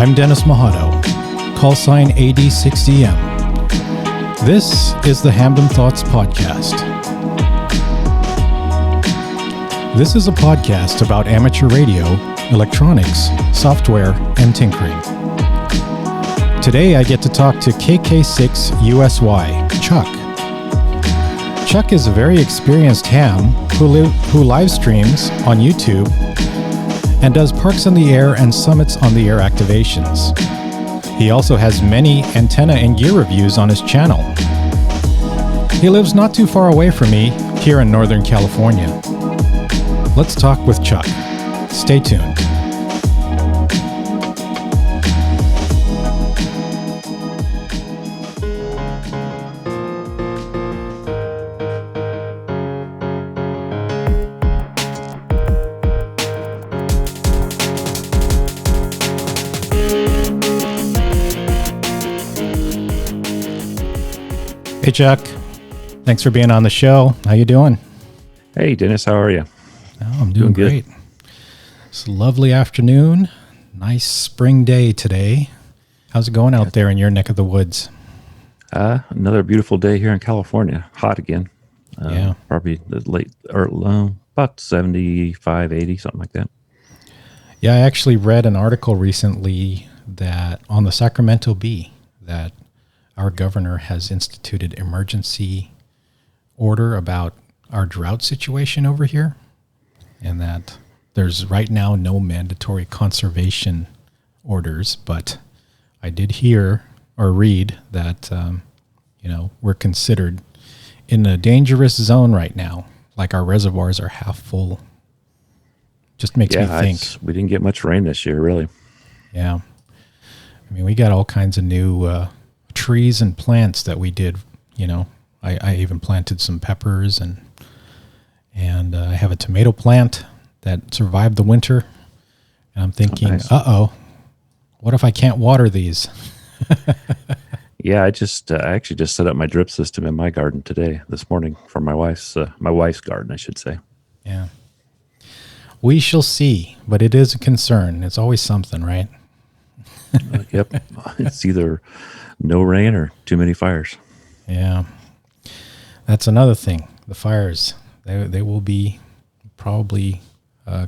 I'm Dennis Mahato, call sign AD6DM. This is the Hamden Thoughts Podcast. This is a podcast about amateur radio, electronics, software, and tinkering. Today I get to talk to KK6USY, Chuck. Chuck is a very experienced ham who live streams on YouTube and does Parks on the Air and Summits on the Air activations. He also has many antenna and gear reviews on his channel. He lives not too far away from me here in Northern California. Let's talk with Chuck. Stay tuned. Hey Chuck, thanks for being on the show. How you doing? Hey Dennis, how are you? Oh, I'm doing great. It's a lovely afternoon. Nice spring day today. How's it going out there in your neck of the woods? Another beautiful day here in California. Hot again. Probably late or about 75, 80, something like that. Yeah, I actually read an article recently that on the Sacramento Bee that our governor has instituted emergency order about our drought situation over here, and that there's right now no mandatory conservation orders, but I did hear or read that, we're considered in a dangerous zone right now. Like our reservoirs are half full. Just makes me think. We didn't get much rain this year, really. Yeah. I mean, we got all kinds of new trees and plants that we did, I even planted some peppers and I have a tomato plant that survived the winter. And I'm thinking, nice. What if I can't water these? Yeah, I actually just set up my drip system in my garden this morning for my wife's garden, I should say. Yeah. We shall see, but it is a concern. It's always something, right? Yep. It's either no rain or too many fires. Yeah. That's another thing. The fires, they will be probably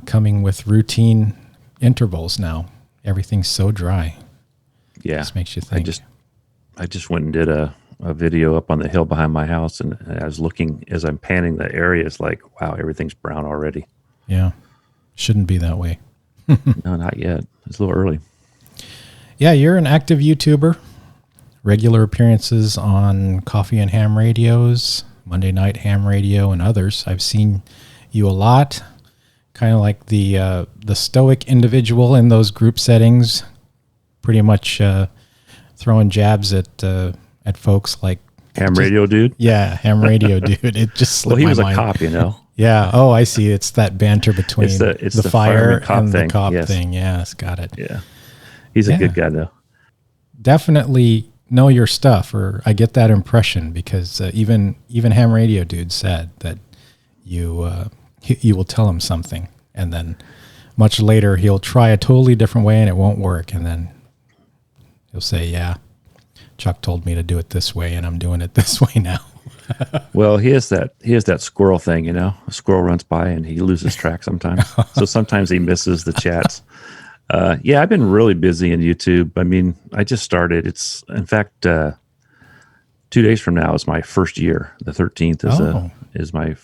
coming with routine intervals now. Everything's so dry. Yeah. Just makes you think. I just went and did a video up on the hill behind my house, and I was looking as I'm panning the area. It's like, wow, everything's brown already. Yeah. Shouldn't be that way. No, not yet. It's a little early. Yeah, you're an active YouTuber. Regular appearances on Coffee and Ham Radios, Monday Night Ham Radio, and others. I've seen you a lot. Kind of like the stoic individual in those group settings, pretty much throwing jabs at folks like Ham Radio Dude. Yeah, Ham Radio Dude. It just slipped my mind. Well, he was a cop, Yeah. Oh, I see. It's that banter between it's the fire and thing. the cop thing. Yes, got it. Yeah, he's a good guy though. Definitely know your stuff, or I get that impression because even Ham Radio Dude said that you will tell him something, and then much later he'll try a totally different way and it won't work, and then he'll say, "Yeah, Chuck told me to do it this way, and I'm doing it this way now." Well, he has that squirrel thing, A squirrel runs by and he loses track sometimes. So sometimes he misses the chats. I've been really busy in YouTube. I mean, I just started. It's in fact 2 days from now is my first year. The 13th is my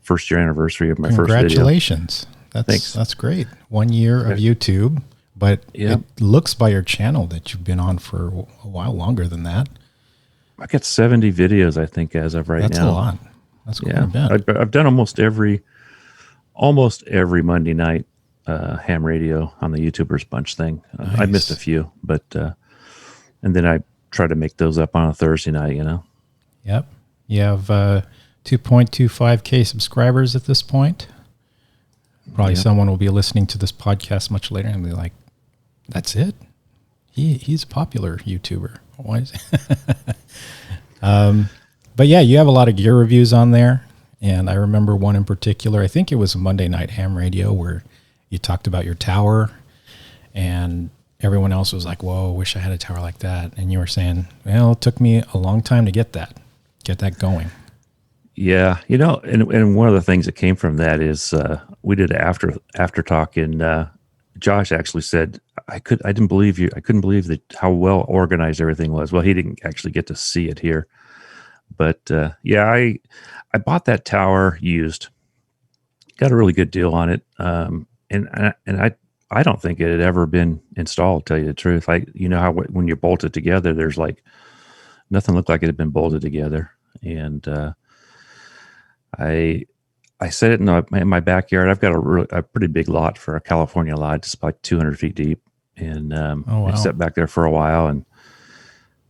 first year anniversary of my first video. Congratulations! Thanks. That's great. 1 year of YouTube, but it looks by your channel that you've been on for a while longer than that. I got 70 videos, I think, as of right now. That's a lot. That's quite a bit. I've done almost every Monday night ham radio on the YouTubers Bunch thing. Nice. I missed a few, but and then I try to make those up on a Thursday night. Yep. You have 2.25K subscribers at this point. Probably someone will be listening to this podcast much later and be like, "That's it? He's a popular YouTuber. Why is But yeah, you have a lot of gear reviews on there. And I remember one in particular, I think it was a Monday Night Ham Radio, where you talked about your tower, and everyone else was like, whoa, wish I had a tower like that. And you were saying, well, it took me a long time to get that going. Yeah, and one of the things that came from that is we did after talk, and Josh actually said I couldn't believe that how well organized everything was. Well, he didn't actually get to see it here, but I bought that tower used, got a really good deal on it, and I don't think it had ever been installed. To tell you the truth, how when you bolt it together, there's like nothing looked like it had been bolted together, and I set it in my backyard. I've got a pretty big lot for a California lot. It's like 200 feet deep, and it sat back there for a while. And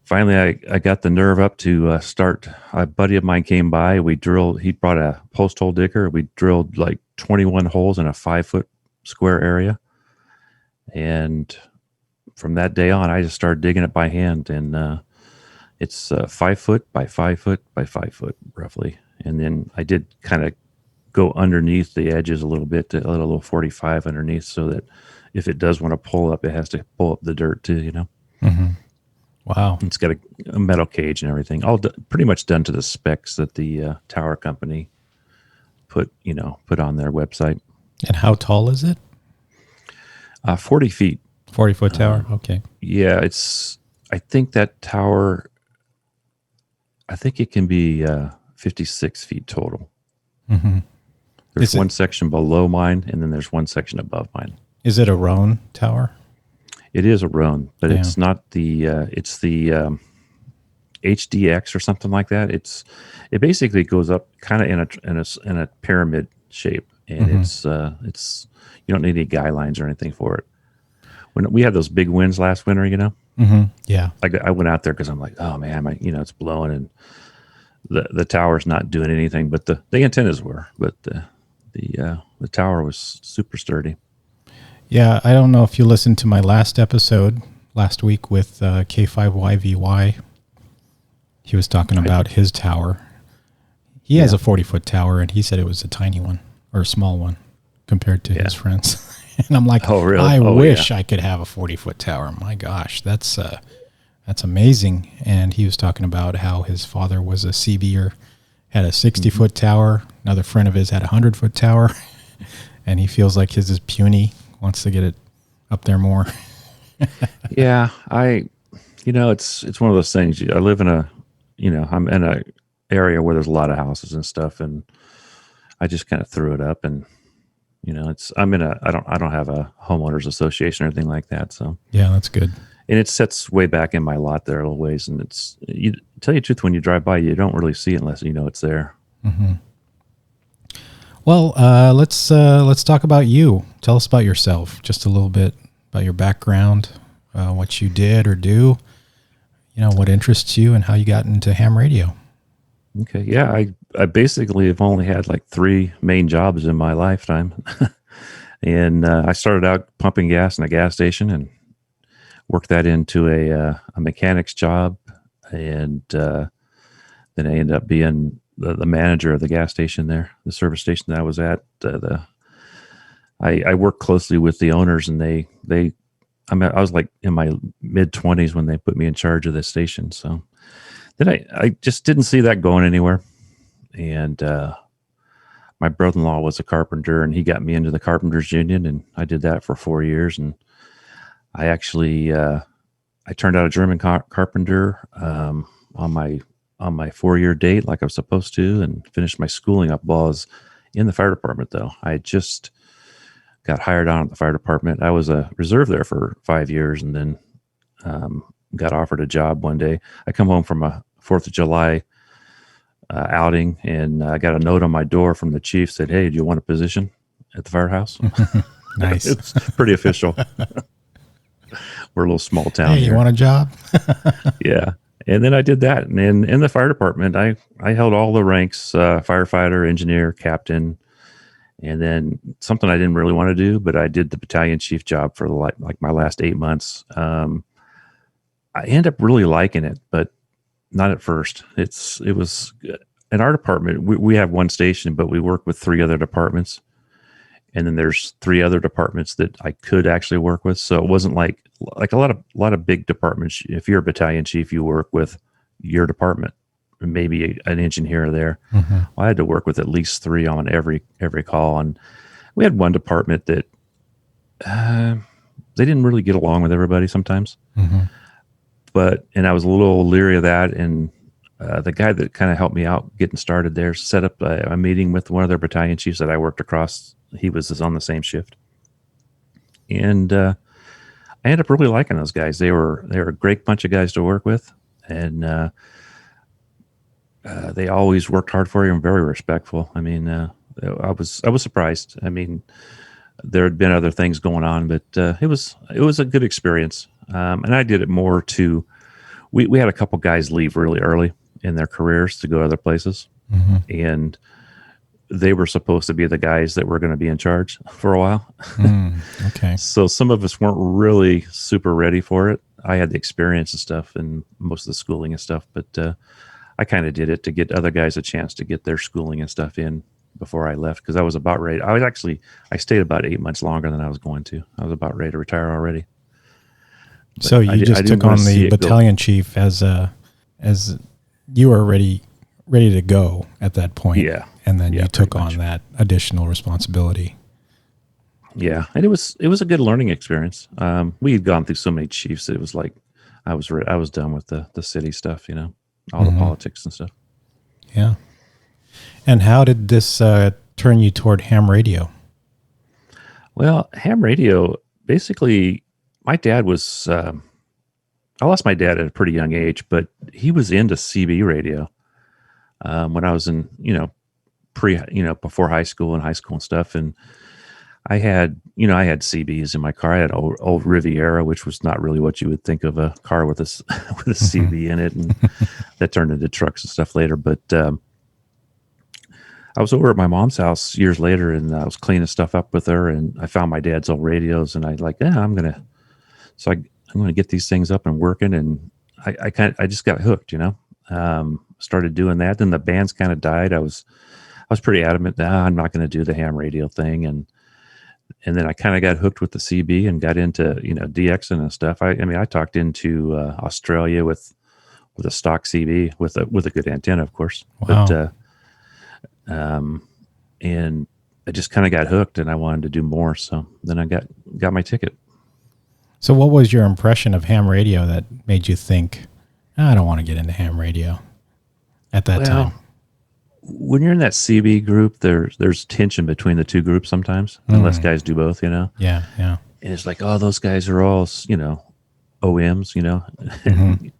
finally, I got the nerve up to start. A buddy of mine came by. He brought a post hole digger. We drilled like 21 holes in a 5-foot square area, and from that day on, I just started digging it by hand. And it's 5 foot by 5 foot by 5 foot, roughly. And then I did kind of go underneath the edges a little bit, a little 45 underneath, so that if it does want to pull up, it has to pull up the dirt too, Mm-hmm. Wow. It's got a metal cage and everything, all pretty much done to the specs that the tower company put on their website. And how tall is it? 40 feet. 40-foot tower? Okay. Yeah, I think that tower, it can be 56 feet total. Mm-hmm. There's one section below mine, and then there's one section above mine. Is it a Roan tower? It is a Roan, but it's not the. It's the HDX or something like that. It basically goes up kind of in a pyramid shape, and it's you don't need any guy lines or anything for it. When we had those big winds last winter, Yeah. I went out there because I'm like, oh man, it's blowing and the tower's not doing anything, but the antennas were, but the tower was super sturdy. Yeah, I don't know if you listened to my last episode last week with K5YVY. He was talking about his tower. He has a 40-foot tower, and he said it was a tiny one or a small one compared to his friends. And I'm like, oh, really? I wish I could have a 40-foot tower. My gosh, that's amazing. And he was talking about how his father was a CBer, had a 60-foot tower. Another friend of his had a 100-foot tower, and he feels like his is puny. Wants to get it up there more. Yeah, it's one of those things. I live in I'm in a area where there's a lot of houses and stuff, and I just kind of threw it up, and I don't have a homeowners association or anything like that, so yeah, that's good. And it sits way back in my lot there a little ways, and you tell you the truth, when you drive by, you don't really see it unless you know it's there. Mm-hmm. Well, let's talk about you. Tell us about yourself, just a little bit about your background, what you did or do, what interests you, and how you got into ham radio. Okay, yeah, I basically have only had like 3 main jobs in my lifetime, and I started out pumping gas in a gas station and worked that into a mechanic's job, and then I ended up being the manager of the gas station there, the service station that I was at. I worked closely with the owners, and I was like in my mid-20s when they put me in charge of this station. So then I just didn't see that going anywhere. And my brother-in-law was a carpenter, and he got me into the Carpenters Union, and I did that for 4 years. And I actually I turned out a German carpenter on my 4-year date, like I was supposed to, and finished my schooling up while I was in the fire department. Though I had just got hired on at the fire department. I was a reserve there for 5 years, and then got offered a job one day. I come home from a 4th of July outing, and I got a note on my door from the chief, said, "Hey, do you want a position at the firehouse?" Nice. It's pretty official. We're a little small town. Hey, you want a job? Yeah. And then I did that. And in the fire department, I held all the ranks, firefighter, engineer, captain. And then something I didn't really want to do, but I did the battalion chief job for like my last 8 months. I ended up really liking it, but not at first. It was in our department. We have one station, but we work with 3 other departments. And then there's 3 other departments that I could actually work with. So it wasn't like like a lot of big departments. If you're a battalion chief, you work with your department, maybe an engine here or there. Mm-hmm. Well, I had to work with at least 3 on every call, and we had one department that they didn't really get along with everybody sometimes. Mm-hmm. And I was a little leery of that. And the guy that kind of helped me out getting started there set up a meeting with one of their battalion chiefs that I worked across. He was on the same shift, and I ended up really liking those guys. They were a great bunch of guys to work with, and they always worked hard for you and very respectful. I mean, I was surprised. I mean, there had been other things going on, but it was a good experience. And I did it more to. We had a couple guys leave really early in their careers to go other places, Mm-hmm. and they were supposed to be the guys that were going to be in charge for a while. Okay. So some of us weren't really super ready for it. I had the experience and stuff and most of the schooling and stuff, but I kind of did it to get other guys a chance to get their schooling and stuff in before I left, because I was about ready. I stayed about 8 months longer than I was going to. I was about ready to retire already. But so you just took on the battalion chief as you were ready to go at that point. Yeah. And then you took on that additional responsibility. Yeah. And it was a good learning experience. We had gone through so many chiefs. It was like, I was done with the city stuff, all Mm-hmm. the politics and stuff. Yeah. And how did this turn you toward ham radio? Well, ham radio, basically, my dad was, I lost my dad at a pretty young age, but he was into CB radio when I was in, before high school and stuff. And I had CBs in my car. I had an old Riviera, which was not really what you would think of a car with a CB in it. And that turned into trucks and stuff later. But I was over at my mom's house years later, and I was cleaning stuff up with her, and I found my dad's old radios, and I'm going to get these things up and working. And I just got hooked, started doing that. Then the bands kind of died. I was pretty adamant that I'm not going to do the ham radio thing. And then I kind of got hooked with the CB and got into, DXing and stuff. I talked into Australia with a stock CB with a good antenna, of course. Wow. But, and I just kind of got hooked, and I wanted to do more. So then I got my ticket. So what was your impression of ham radio that made you think, I don't want to get into ham radio at that time? When you're in that CB group, there's tension between the two groups sometimes, unless guys do both, Yeah, yeah. And it's like, oh, those guys are all, OMs,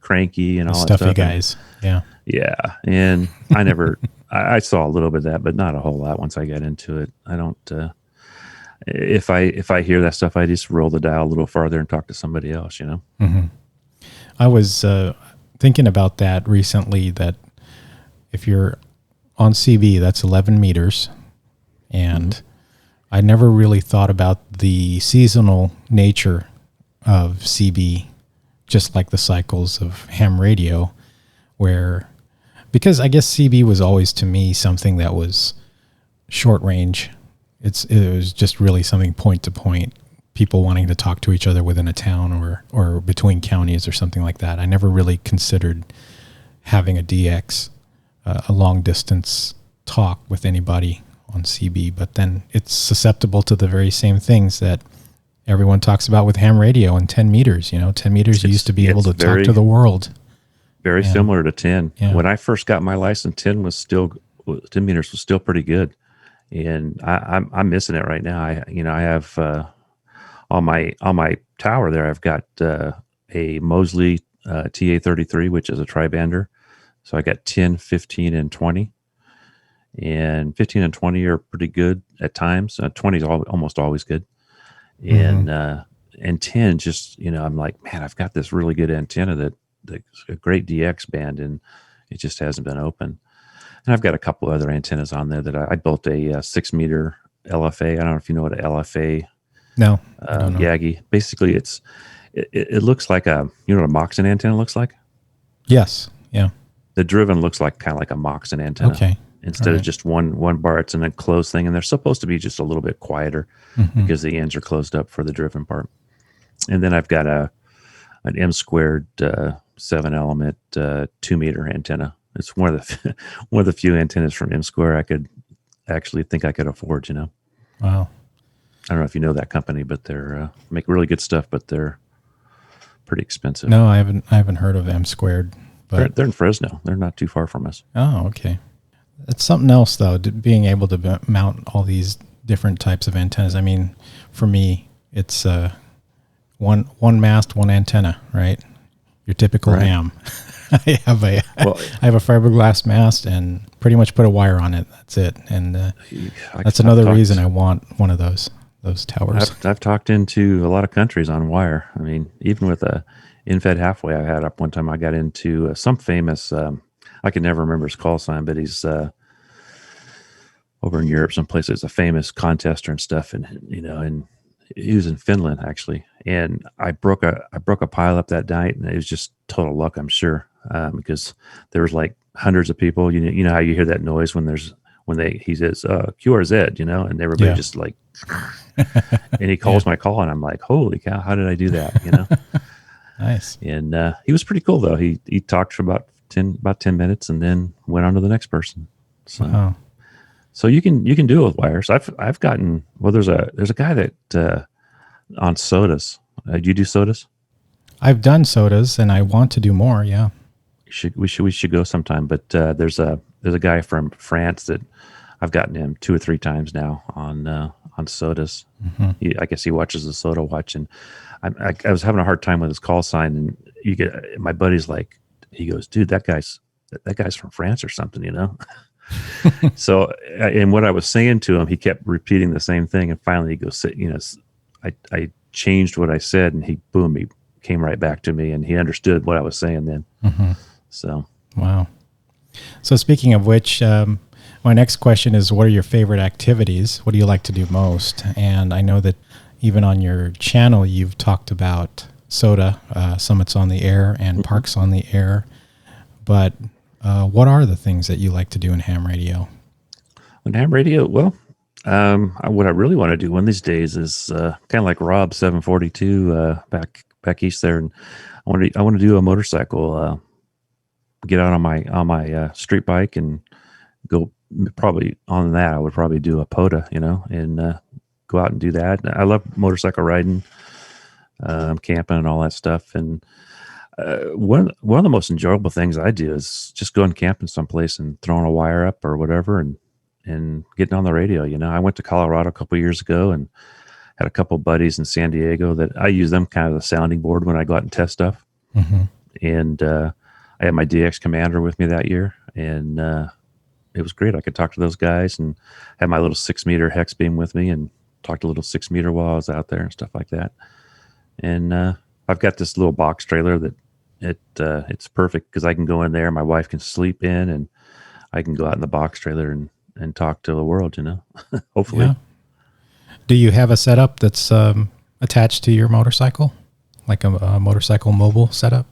cranky and all that stuffy stuff. guys. Yeah. Yeah. And I never, I saw a little bit of that, but not a whole lot once I got into it. I don't, if I hear that stuff, I just roll the dial a little farther and talk to somebody else, Mm-hmm. I was thinking about that recently, that if you're on CB, that's 11 meters. And I never really thought about the seasonal nature of CB, just like the cycles of ham radio, because I guess CB was always, to me, something that was short range. It was just really something point to point, people wanting to talk to each other within a town or between counties or something like that. I never really considered having a DX, a long distance talk with anybody on CB, but then it's susceptible to the very same things that everyone talks about with ham radio and 10 meters. 10 meters, you used to be able to talk to the world. Very similar to 10. Yeah. When I first got my license, 10 meters was still pretty good. And I'm missing it right now. I have on my tower there, I've got a Mosley TA33, which is a tri-bander. So I got 10, 15, and 20. And 15 and 20 are pretty good at times. 20 is almost always good. And 10 just, I'm like, man, I've got this really good antenna that's a great DX band, and it just hasn't been open. And I've got a couple other antennas on there that I built a 6 meter LFA. I don't know if you know what an LFA. No. Yagi. Basically, it looks like what a Moxon antenna looks like? Yes. Yeah. The driven looks like kind of like a Moxon antenna. Okay. Instead of just one bar, it's an enclosed thing, and they're supposed to be just a little bit quieter because the ends are closed up for the driven part. And then I've got an M squared 7 element 2 meter antenna. It's one of the one of the few antennas from M Square I could actually think I could afford. Wow. I don't know if you know that company, but they're make really good stuff, but they're pretty expensive. No, I haven't heard of M squared, but they're in Fresno. They're not too far from us. oh, okay. It's something else though, being able to mount all these different types of antennas. I mean, for me, it's one mast, one antenna, right? Your typical Right. ham. I have a fiberglass mast and pretty much put a wire on it. That's it. And that's another reason I want one of those towers. I've talked into a lot of countries on wire. I mean, even with a infed halfway I had up one time, I got into some famous. I can never remember his call sign, but he's over in Europe, someplace. It's a famous contester and stuff, and and he was in Finland actually. And I broke a pile up that night, and it was just total luck, I'm sure, because there was like hundreds of people. You know how you hear that noise when he says QRZ, and everybody just like, and he calls my call, and I'm like, holy cow, how did I do that? Nice. And he was pretty cool though. He talked for about 10 minutes, and then went on to the next person. So. Wow. So you can do it with wires. I've gotten, well, there's a guy that on sodas. Do you do sodas? I've done sodas and I want to do more. Yeah. We should go sometime. But there's a guy from France that I've gotten him 2 or 3 times now on sodas. Mm-hmm. I guess he watches the Soda Watch, and I was having a hard time with his call sign, and my buddy's like, he goes, dude, that guy's from France or something, So, and what I was saying to him, he kept repeating the same thing, and finally he goes, I changed what I said, and he came right back to me, and he understood what I was saying then. Mm-hmm. So, wow. So speaking of which, my next question is, what are your favorite activities? What do you like to do most? And I know that even on your channel, you've talked about SOTA, Summits on the Air and mm-hmm. Parks on the Air, but what are the things that you like to do in ham radio? In ham radio, well, what I really want to do one of these days is kind of like Rob 742 back east there, and I want to do a motorcycle, get out on my street bike and go. Probably on that, I would probably do a POTA, and go out and do that. I love motorcycle riding, camping, and all that stuff, and. One of the most enjoyable things I do is just going camping someplace and throwing a wire up or whatever, and getting on the radio. I went to Colorado a couple of years ago and had a couple of buddies in San Diego that I use them kind of as a sounding board when I go out and test stuff. Mm-hmm. And I had my DX Commander with me that year, and it was great. I could talk to those guys and had my little 6-meter hex beam with me and talked a little 6-meter while I was out there and stuff like that. And I've got this little box trailer that it's perfect because I can go in there. My wife can sleep in, and I can go out in the box trailer and talk to the world. Hopefully. Yeah. Do you have a setup that's attached to your motorcycle, like a motorcycle mobile setup?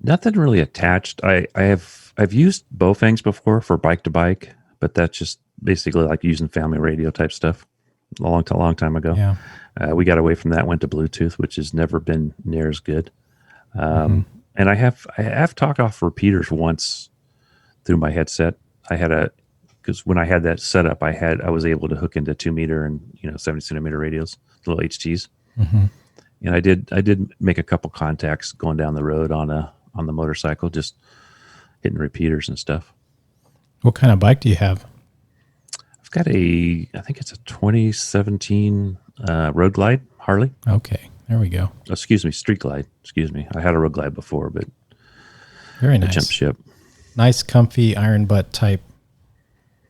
Nothing really attached. I've used Bowfangs before for bike to bike, but that's just basically like using family radio type stuff. A long time ago. Yeah. We got away from that. Went to Bluetooth, which has never been near as good. Mm-hmm. And I have talked off repeaters once through my headset. Because when I had that setup, I was able to hook into 2-meter and 70-centimeter radios, little HTs. Mm-hmm. And I did make a couple contacts going down the road on the motorcycle, just hitting repeaters and stuff. What kind of bike do you have? I've got I think it's a 2017 Road Glide Harley. Okay. There we go. Excuse me, Street Glide. Excuse me. I had a Road Glide before, but very nice. Jump ship. Nice, comfy iron butt type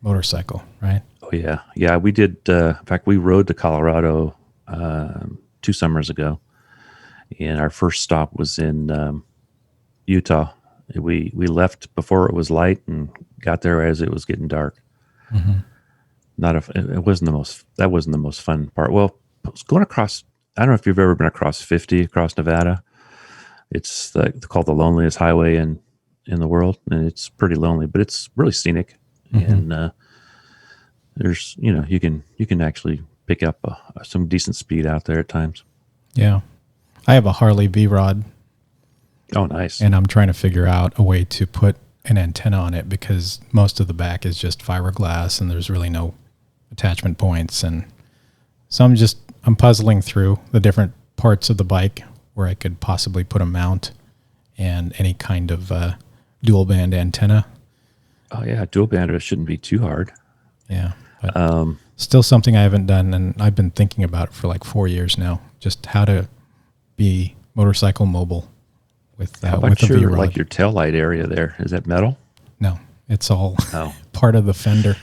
motorcycle, right? Oh yeah, yeah. We did. In fact, we rode to Colorado 2 summers ago, and our first stop was in Utah. We left before it was light and got there as it was getting dark. Mm-hmm. It wasn't the most fun part. Well, going across. I don't know if you've ever been across 50 across Nevada. It's called the loneliest highway in the world, and it's pretty lonely, but it's really scenic. Mm-hmm. And there's you can actually pick up some decent speed out there at times. Yeah. I have a Harley V-Rod, Oh, nice. and I'm trying to figure out a way to put an antenna on it because most of the back is just fiberglass and there's really no attachment points. And so I'm puzzling through the different parts of the bike where I could possibly put a mount and any kind of dual band antenna. Oh yeah, dual bander shouldn't be too hard. Yeah. But still something I haven't done, and I've been thinking about it for like 4 years now, just how to be motorcycle mobile with How with about a your V-Rod. like your tail light area there? Is that metal? No, it's all Oh, part of the fender.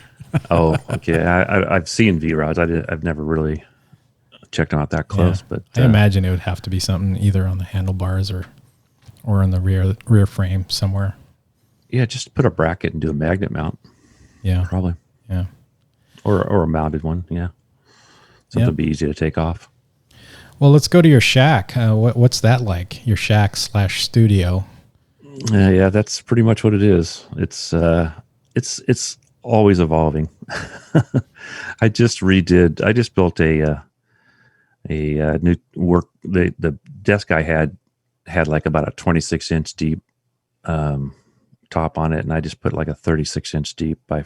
oh, okay. I've seen V rods. I've never really checked them out that close, but I imagine it would have to be something either on the handlebars or on the rear frame somewhere. yeah, just put a bracket and do a magnet mount, Yeah, probably, yeah, or a mounted one. Yeah, something be easy to take off. Well, let's go to your shack. What's that like? Your shack / studio. Yeah, that's pretty much what it is. It's always evolving. I just built a new work. The desk I had like about a 26-inch deep top on it, and I just put like a 36-inch deep by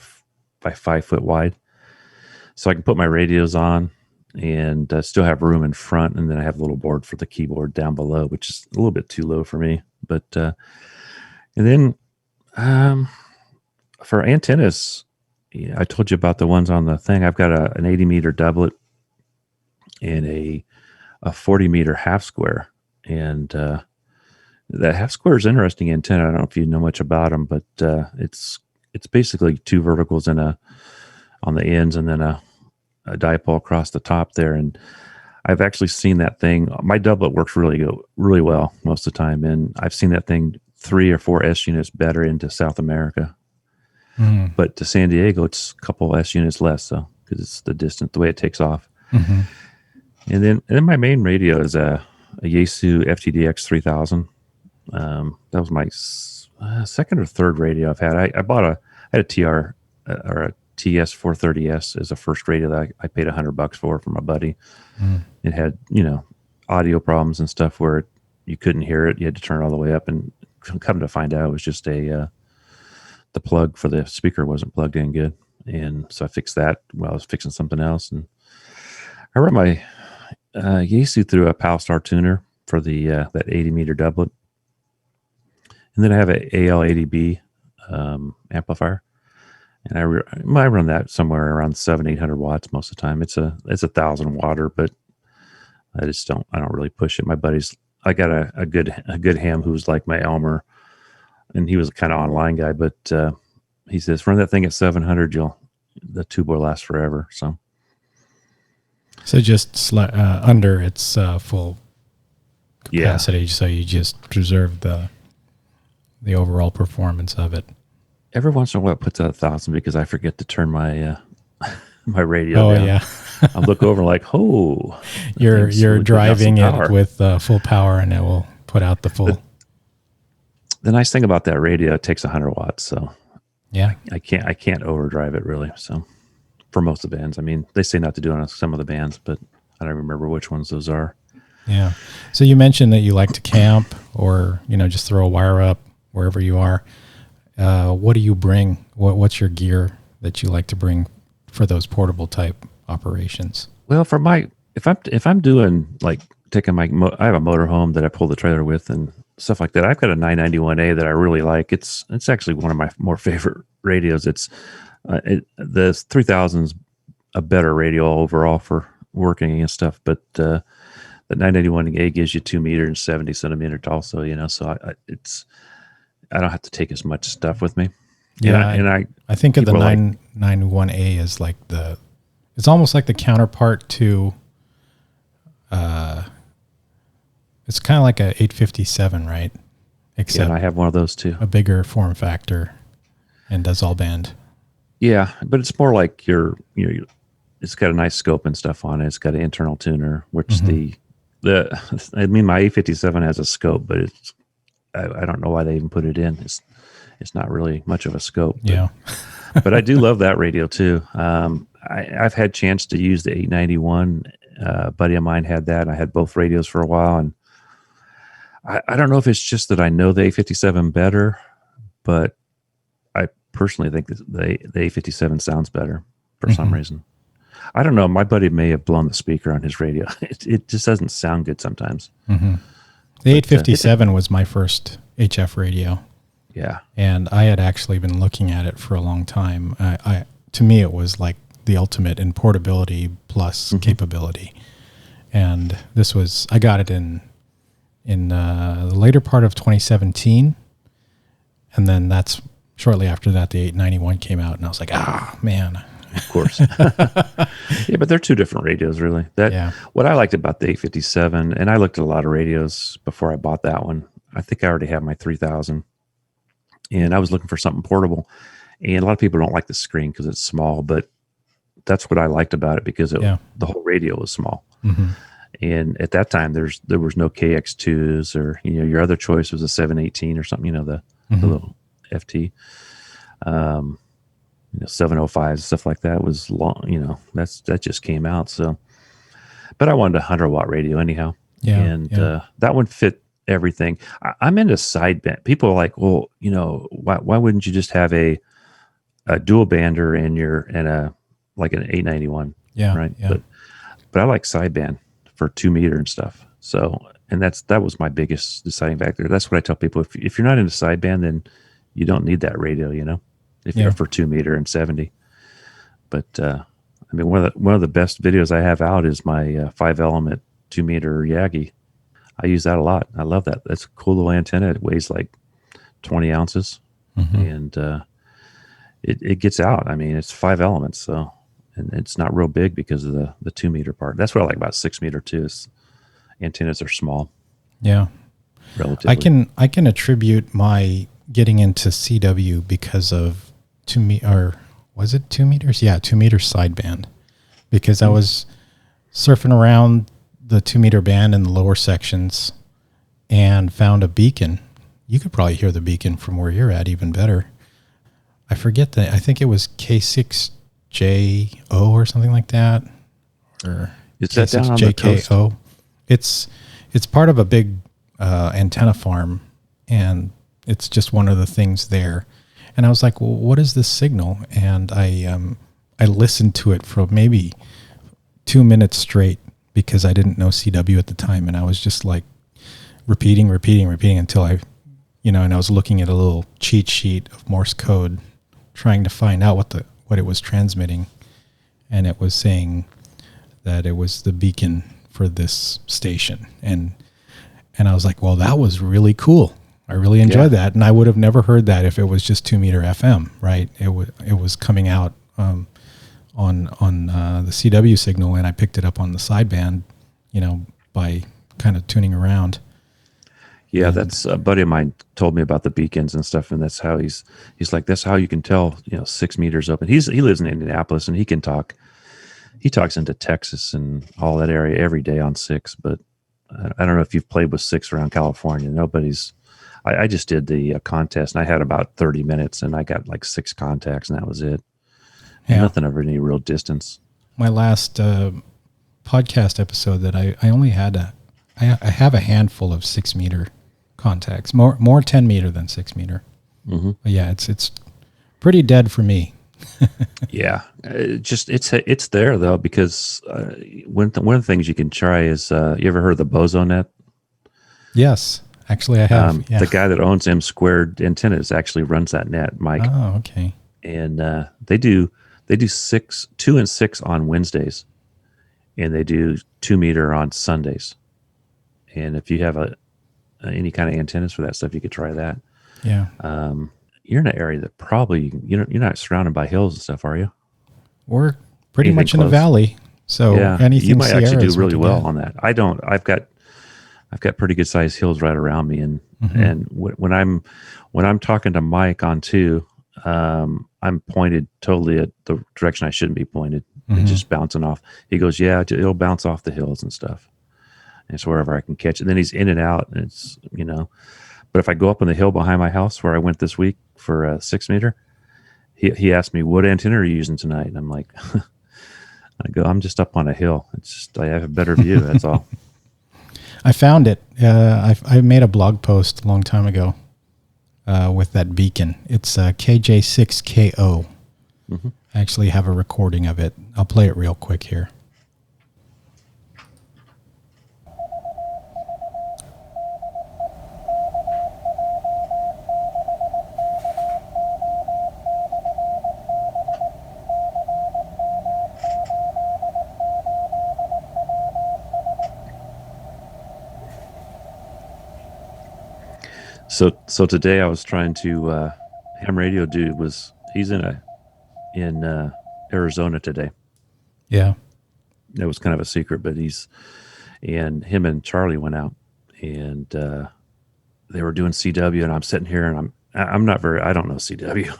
5 foot wide, so I can put my radios on and still have room in front, and then I have a little board for the keyboard down below, which is a little bit too low for me. But and then for antennas, yeah, I told you about the ones on the thing. I've got an 80 meter doublet and a 40 meter half square, and the half square is interesting antenna. I don't know if you know much about them, but it's basically two verticals and on the ends, and then a dipole across the top there. And I've actually seen that thing. My doublet works really well most of the time, and I've seen that thing 3 or 4 S units better into South America. Mm-hmm. But to San Diego, it's a couple S units less, so because it's the distance, the way it takes off. Mm-hmm. And then my main radio is a Yaesu FTDX 3000. That was my second or third radio I've had. I had a TR or a TS 430S as a first radio that I paid $100 for my buddy. Mm. It had audio problems and stuff where you couldn't hear it. You had to turn it all the way up, and come to find out it was just the plug for the speaker wasn't plugged in good, and so I fixed that while I was fixing something else. And I run my Yaesu through a Palstar tuner for the that 80 meter doublet, and then I have a AL80B amplifier, and I run that somewhere around 700-800 watts most of the time. It's a 1,000 watter, but I don't really push it. I got a good ham who's like my Elmer, and he was a kind of online guy, but he says run that thing at 700, the tube will last forever. So just under its full capacity, so you just preserve the overall performance of it. Every once in a while, it puts out 1,000 because I forget to turn my my radio down. Yeah. I'll look over like, you're driving it with full power, and it will put out the full. The nice thing about that radio, it takes 100 watts, so yeah, I can't overdrive it really. So for most of the bands, I mean, they say not to do it on some of the bands, but I don't remember which ones those are. Yeah. So you mentioned that you like to camp, or just throw a wire up wherever you are. What do you bring? What's your gear that you like to bring for those portable type operations? Well, if I'm doing like taking I have a motorhome that I pull the trailer with and stuff like that. I've got a 991A that I really like. It's actually one of my more favorite radios. It's the 3000's a better radio overall for working and stuff, but the 991A gives you 2 meters and 70 centimeters also. So I don't have to take as much stuff with me. Yeah, I think of the 991A as like it's almost like the counterpart to, it's kind of like a 857, right? Except I have one of those too. A bigger form factor and does all band. Yeah, but it's more like it's got a nice scope and stuff on it. It's got an internal tuner, which my 857 has a scope, but I don't know why they even put it in. It's not really much of a scope. But, yeah. But I do love that radio too. I've had chance to use the 891 A buddy of mine had that. I had both radios for a while, and I don't know if it's just that I know the A57 better, but I personally think that the A57 sounds better for some reason. I don't know. My buddy may have blown the speaker on his radio. It just doesn't sound good sometimes. The 857 was my first HF radio. Yeah. And I had actually been looking at it for a long time. To me, it was like the ultimate in portability plus capability. And I got it in the later part of 2017. And then that's shortly after that, the 891 came out. And I was like, man. Of course. Yeah, but they're two different radios, really. What I liked about the 857, and I looked at a lot of radios before I bought that one. I think I already have my 3000. And I was looking for something portable. And a lot of people don't like the screen because it's small, but that's what I liked about it because the whole radio was small. And at that time, there was no KX2s or, your other choice was a 718 or something, the little FT. 705s, stuff like that was long, that just came out. So, but I wanted a 100-watt radio anyhow. That one fit everything. I'm into sideband. People are like, well, why wouldn't you just have a dual bander and a like an 891? Yeah. Right. Yeah. But I like sideband for 2 meter and stuff. So, and that was my biggest deciding factor. That's what I tell people. If you're not into sideband, then you don't need that radio, if you're for 2 meter and 70. But, I mean, one of the best videos I have out is my 5-element 2 meter Yagi. I use that a lot. I love that. That's a cool little antenna. It weighs like 20 ounces and it gets out. I mean, it's 5 elements. So, and it's not real big because of the 2 meter part. That's what I like about 6 meter too. Is antennas are small. Yeah. Relatively. I can attribute my getting into CW because of 2 was it 2 meters? Yeah. 2 meter sideband, because I was surfing around the 2 meter band in the lower sections and found a beacon. You could probably hear the beacon from where you're at even better. I forget I think it was KK6USY or something like that. Or is that down on the coast? It's part of a big antenna farm, and it's just one of the things there. And I was like, well, what is this signal? And I listened to it for maybe 2 minutes straight because I didn't know CW at the time. And I was just like repeating until and I was looking at a little cheat sheet of Morse code, trying to find out what it was transmitting. And it was saying that it was the beacon for this station. And I was like, well, that was really cool. I really enjoyed that. And I would have never heard that if it was just 2 meter FM, right? It was coming out on the CW signal, and I picked it up on the sideband, by kind of tuning around. Yeah, that's a buddy of mine told me about the beacons and stuff, and that's how he's like, that's how you can tell, 6 meters open. He lives in Indianapolis, and he talks into Texas and all that area every day on 6, but I don't know if you've played with 6 around California. I just did the contest, and I had about 30 minutes, and I got like 6 contacts, and that was it. Yeah. Nothing of any real distance. My last podcast episode that I only had I have a handful of 6 meter contacts, more 10 meter than 6 meter. But yeah, it's pretty dead for me. Yeah, it's there though, because one of the things you can try is you ever heard of the BozoNet? Yes, actually I have. The guy that owns M Squared Antennas actually runs that net, Mike. Oh, okay. And they do 2 and 6 on Wednesdays, and they do 2 meter on Sundays. And if you have any kind of antennas for that stuff, you could try that. Yeah. You're in an area that probably you're not surrounded by hills and stuff, are you? We're pretty much in the valley, so anything you might actually do really well get. on that. I don't. I've got pretty good sized hills right around me, and when I'm talking to Mike on 2, I'm pointed totally at the direction I shouldn't be pointed, and just bouncing off. He goes, yeah, it'll bounce off the hills and stuff. And it's wherever I can catch it. And then he's in and out, and it's But if I go up on the hill behind my house where I went this week for a 6 meter, he asked me, what antenna are you using tonight? And I'm like, I go, I'm just up on a hill. It's just I have a better view. That's all. I found it. I made a blog post a long time ago with that beacon. It's KJ6KO. Mm-hmm. I actually have a recording of it. I'll play it real quick here. So today I was trying to ham radio dude he's in Arizona today. Yeah. It was kind of a secret, but him and Charlie went out and they were doing CW, and I'm sitting here and I don't know CW,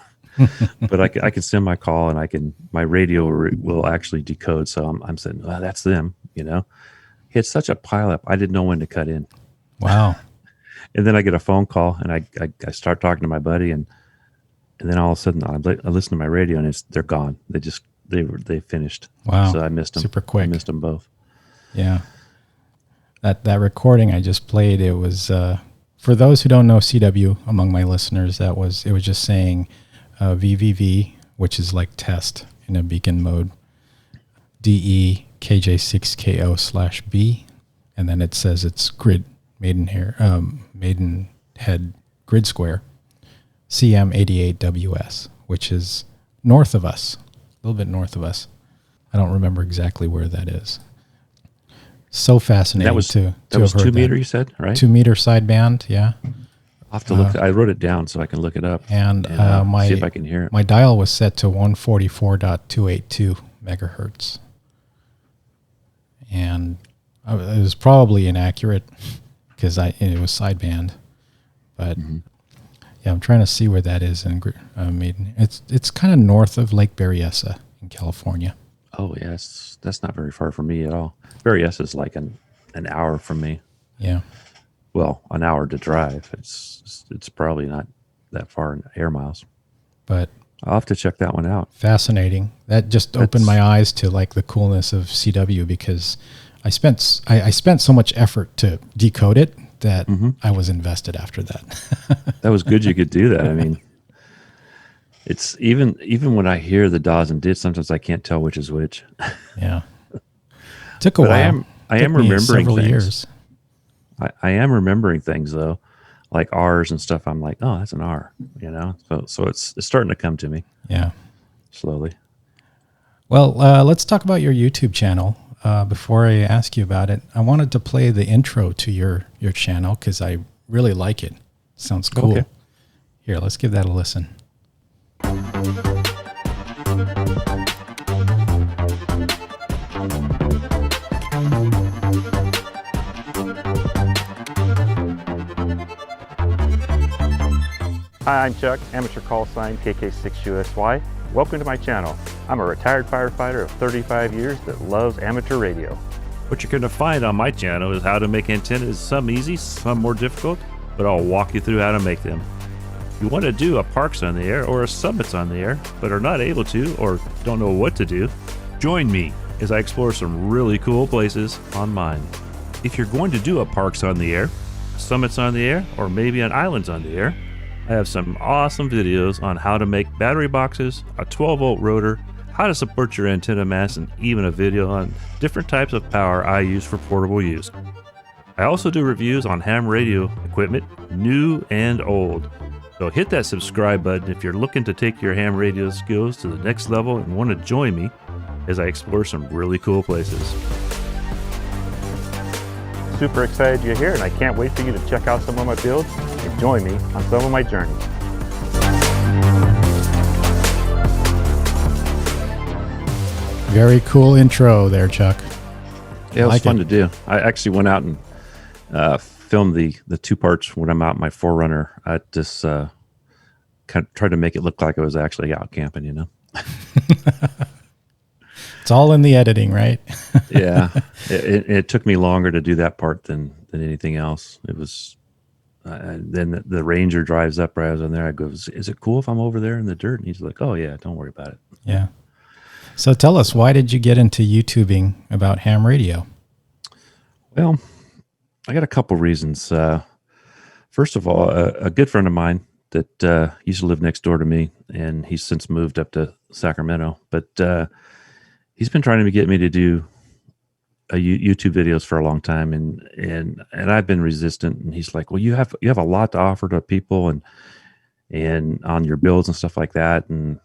but I can send my call and my radio will actually decode. So I'm saying, well, that's them, He had such a pileup. I didn't know when to cut in. Wow. And then I get a phone call and I start talking to my buddy and then all of a sudden I listen to my radio and they're gone. They finished. Wow. So I missed them. Super quick. I missed them both. Yeah. That recording I just played, it was, for those who don't know CW among my listeners, it was just saying VVV, which is like test in a beacon mode, DE KJ6KO/B, and then it says it's grid Maidenhead grid square, CM88WS, which is north of us, a little bit north of us. I don't remember exactly where that is. So fascinating. That was 2 meter, you said, right? 2 meter sideband, yeah. I'll have to look. I wrote it down so I can look it up And see if I can hear it. My dial was set to 144.282 megahertz. And it was probably inaccurate because it was sideband. But yeah, I'm trying to see where that is in Maiden. It's kind of north of Lake Berryessa in California. Oh, yes. That's not very far from me at all. Berryessa is like an hour from me. Yeah. Well, an hour to drive. It's probably not that far in air miles. But I'll have to check that one out. Fascinating. That just opened my eyes to like the coolness of CW because I spent so much effort to decode it that I was invested after that. That was good you could do that. I mean, it's even when I hear the DAWs and DITs, sometimes I can't tell which is which. Yeah. Took a while. I am remembering things. Years. I am remembering things though, like R's and stuff. I'm like, oh, that's an R, So it's starting to come to me. Yeah. Slowly. Well, let's talk about your YouTube channel. Before I ask you about it, I wanted to play the intro to your channel because I really like it. Sounds cool. Okay. Here, let's give that a listen. Hi, I'm Chuck, amateur call sign KK6USY. Welcome to my channel. I'm a retired firefighter of 35 years that loves amateur radio. What you're going to find on my channel is how to make antennas, some easy, some more difficult, but I'll walk you through how to make them. If you want to do a Parks on the Air or a Summits on the Air, but are not able to or don't know what to do, join me as I explore some really cool places on mine. If you're going to do a Parks on the Air, Summits on the Air, or maybe an Islands on the Air, I have some awesome videos on how to make battery boxes, a 12-volt rotor, how to support your antenna mast, and even a video on different types of power I use for portable use. I also do reviews on ham radio equipment, new and old. So hit that subscribe button if you're looking to take your ham radio skills to the next level and want to join me as I explore some really cool places. Super excited you're here, and I can't wait for you to check out some of my builds and join me on some of my journeys. Very cool intro there, Chuck. Yeah, it was fun to do. I actually went out and filmed the two parts when I'm out in my Forerunner. I just kind of tried to make it look like I was actually out camping, It's all in the editing, right? Yeah. It took me longer to do that part than anything else. It was, then the ranger drives up right as I'm there. I go, is it cool if I'm over there in the dirt? And he's like, oh yeah, don't worry about it. Yeah. So tell us, why did you get into YouTubing about ham radio? Well, I got a couple reasons. First of all, a good friend of mine that used to live next door to me, and he's since moved up to Sacramento, but he's been trying to get me to do YouTube videos for a long time, and I've been resistant. And he's like, "Well, you have a lot to offer to people, and on your builds and stuff like that." And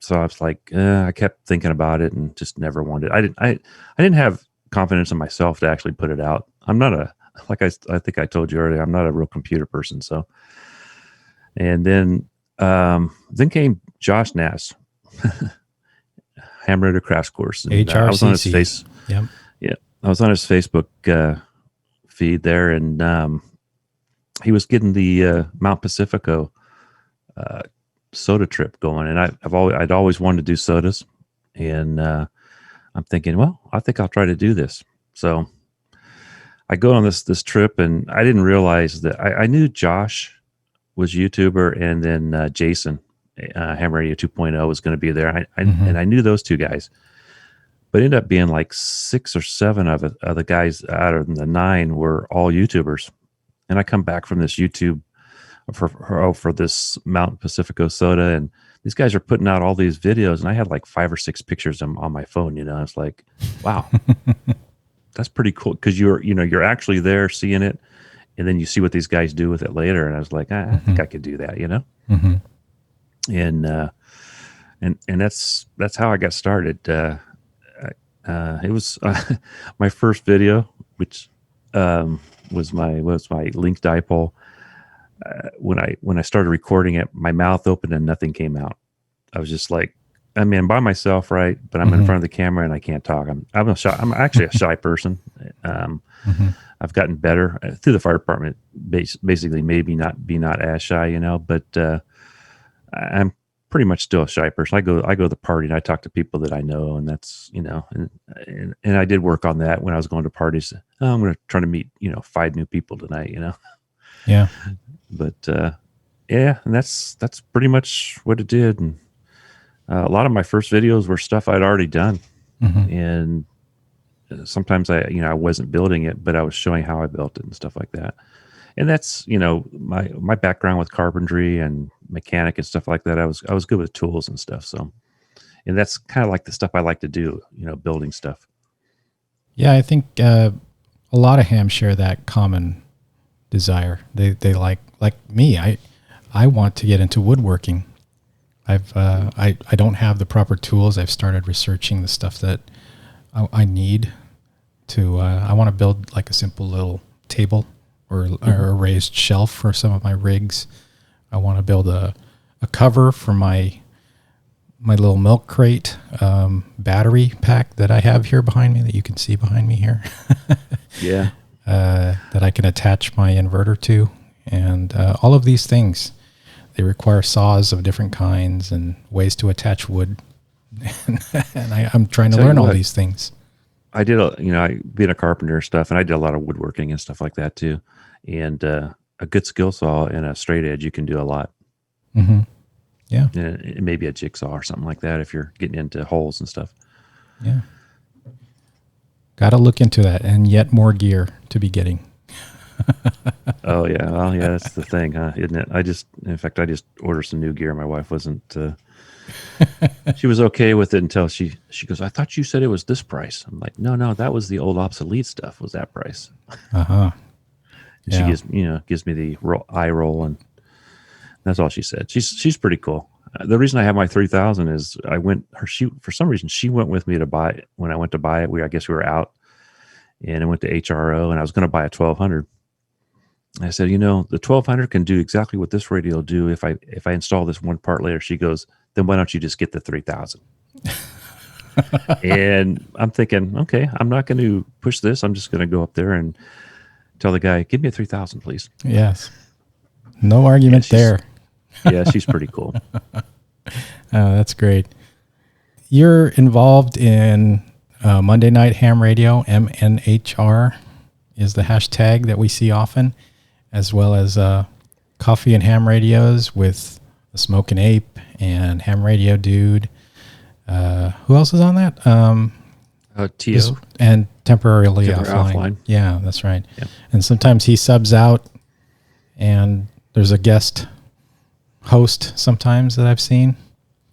so I was like, I kept thinking about it and just never wanted. I didn't have confidence in myself to actually put it out. I'm not I think I told you earlier, I'm not a real computer person. So, and then came Josh Nass, Ham Radio Crash Course. And, HRCC. I was on his face. Yep. Yeah, I was on his Facebook feed there, and he was getting the Mount Pacifico soda trip going, and I'd always wanted to do sodas, and I'm thinking, well, I think I'll try to do this. So I go on this trip, and I didn't realize that I knew Josh was YouTuber, and then Jason, Ham Radio 2.0 was going to be there. And I knew those two guys, but it ended up being like 6 or 7 of the guys out of the 9 were all YouTubers. And I come back from this YouTube for this Mount Pacifico soda, and these guys are putting out all these videos, and I had like 5 or 6 pictures of them on my phone. I was like, wow, that's pretty cool, because you're actually there seeing it, and then you see what these guys do with it later. And I was like, I think I could do that, Mm-hmm. And that's how I got started. It was my first video, which was my link dipole. When I started recording it, my mouth opened and nothing came out. I was just like, I'm by myself, right? But I'm in front of the camera and I can't talk. I'm actually a shy person. I've gotten better through the fire department. Basically, maybe not as shy, but I'm pretty much still a shy person. I go to the party and I talk to people that I know, and that's and I did work on that when I was going to parties. I'm going to try to meet 5 new people tonight. Yeah. But yeah, and that's pretty much what it did. And a lot of my first videos were stuff I'd already done, and sometimes I wasn't building it, but I was showing how I built it and stuff like that. And that's my background with carpentry and mechanic and stuff like that. I was good with tools and stuff. So, and that's kind of like the stuff I like to do, building stuff. Yeah, I think a lot of hams share that common desire. They like me. I want to get into woodworking. I don't have the proper tools. I've started researching the stuff that I need to. I want to build like a simple little table or a raised shelf for some of my rigs. I want to build a cover for my little milk crate battery pack that I have here behind me, that you can see behind me here. Yeah. That I can attach my inverter to. And all of these things, they require saws of different kinds and ways to attach wood. And I'm trying to learn all these things. I did, I being a carpenter and stuff, and I did a lot of woodworking and stuff like that too. And a good skill saw and a straight edge, you can do a lot. Mm-hmm. Yeah. And maybe a jigsaw or something like that if you're getting into holes and stuff. Yeah. Got to look into that, and yet more gear to be getting. Oh yeah, well yeah, that's the thing, huh? Isn't it? I just ordered some new gear. My wife wasn't. She was okay with it until she goes, "I thought you said it was this price." I'm like, "No, that was the old obsolete stuff. Was that price?" Yeah. She gives me the eye roll, and that's all she said. She's pretty cool. The reason I have my 3000 is for some reason she went with me to buy it. When I went to buy it, I guess we were out, and I went to HRO, and I was going to buy a 1200. I said, the 1200 can do exactly what this radio will do if I install this one part later. She goes, then why don't you just get the 3000? And I'm thinking, okay, I'm not going to push this. I'm just going to go up there and tell the guy, give me a 3000, please. Yes. No argument there. Yeah, she's pretty cool. Oh, that's great. You're involved in Monday Night Ham Radio, MNHR is the hashtag that we see often, as well as Coffee and Ham Radios with the Smokin' Ape and Ham Radio Dude. Who else is on that? T.O. And temporarily Temporary offline. offline. Yeah, that's right. Yeah. And sometimes he subs out, and there's a guest host sometimes that I've seen.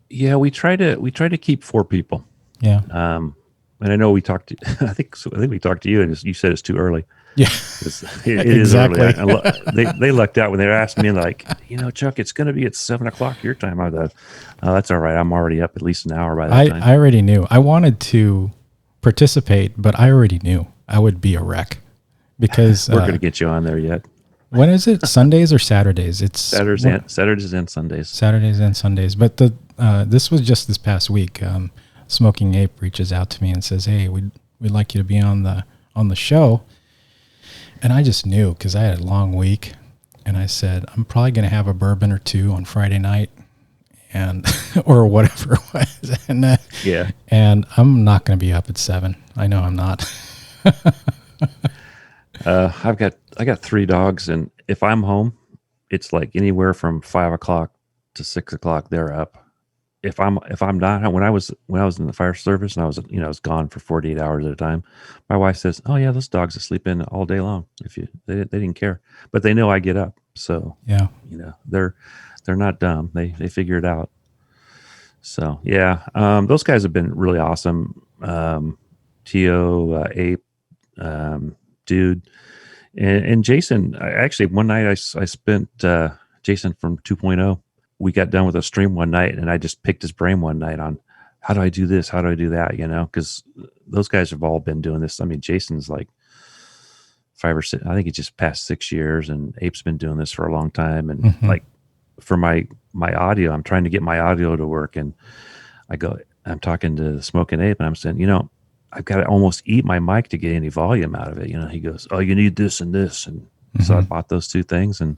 Yeah, we try to keep 4 people. Yeah. And I know we talked to, I think we talked to you, and you said it's too early. Yeah. It Exactly. is early. They lucked out when they were asking me, like, Chuck, it's going to be at 7:00 your time. I thought, oh, that's all right. I'm already up at least an hour by that time. I already knew. I wanted to participate, but I already knew I would be a wreck because We're going to get you on there yet. when is it? Sundays or Saturdays? It's Saturdays and Sundays. Saturdays and Sundays. But this was just this past week. Smoking Ape reaches out to me and says, "Hey, we'd like you to be on the show." And I just knew because I had a long week, and I said, "I'm probably going to have a bourbon or 2 on Friday night, and or whatever it was." And Yeah. and I'm not going to be up at 7. I know I'm not. I got 3 dogs, and if I'm home, it's like anywhere from 5:00 to 6:00 they're up. If I'm not, when I was in the fire service and I was gone for 48 hours at a time, my wife says, "Oh yeah, those dogs will sleep in all day long." They didn't care, but they know I get up, so Yeah. they're not dumb. They figure it out. So yeah, those guys have been really awesome. T.O. Ape, dude, and Jason. Actually, one night I spent Jason from 2.0. We got done with a stream one night, and I just picked his brain one night on how do I do this, how do I do that, because those guys have all been doing this. I mean, Jason's like 5 or 6. I think he just passed 6 years, and Ape's been doing this for a long time. And like for my audio, I'm trying to get my audio to work, and I'm talking to Smoking Ape, and I'm saying, I've got to almost eat my mic to get any volume out of it. He goes, "Oh, you need this and this," and so I bought those 2 things, and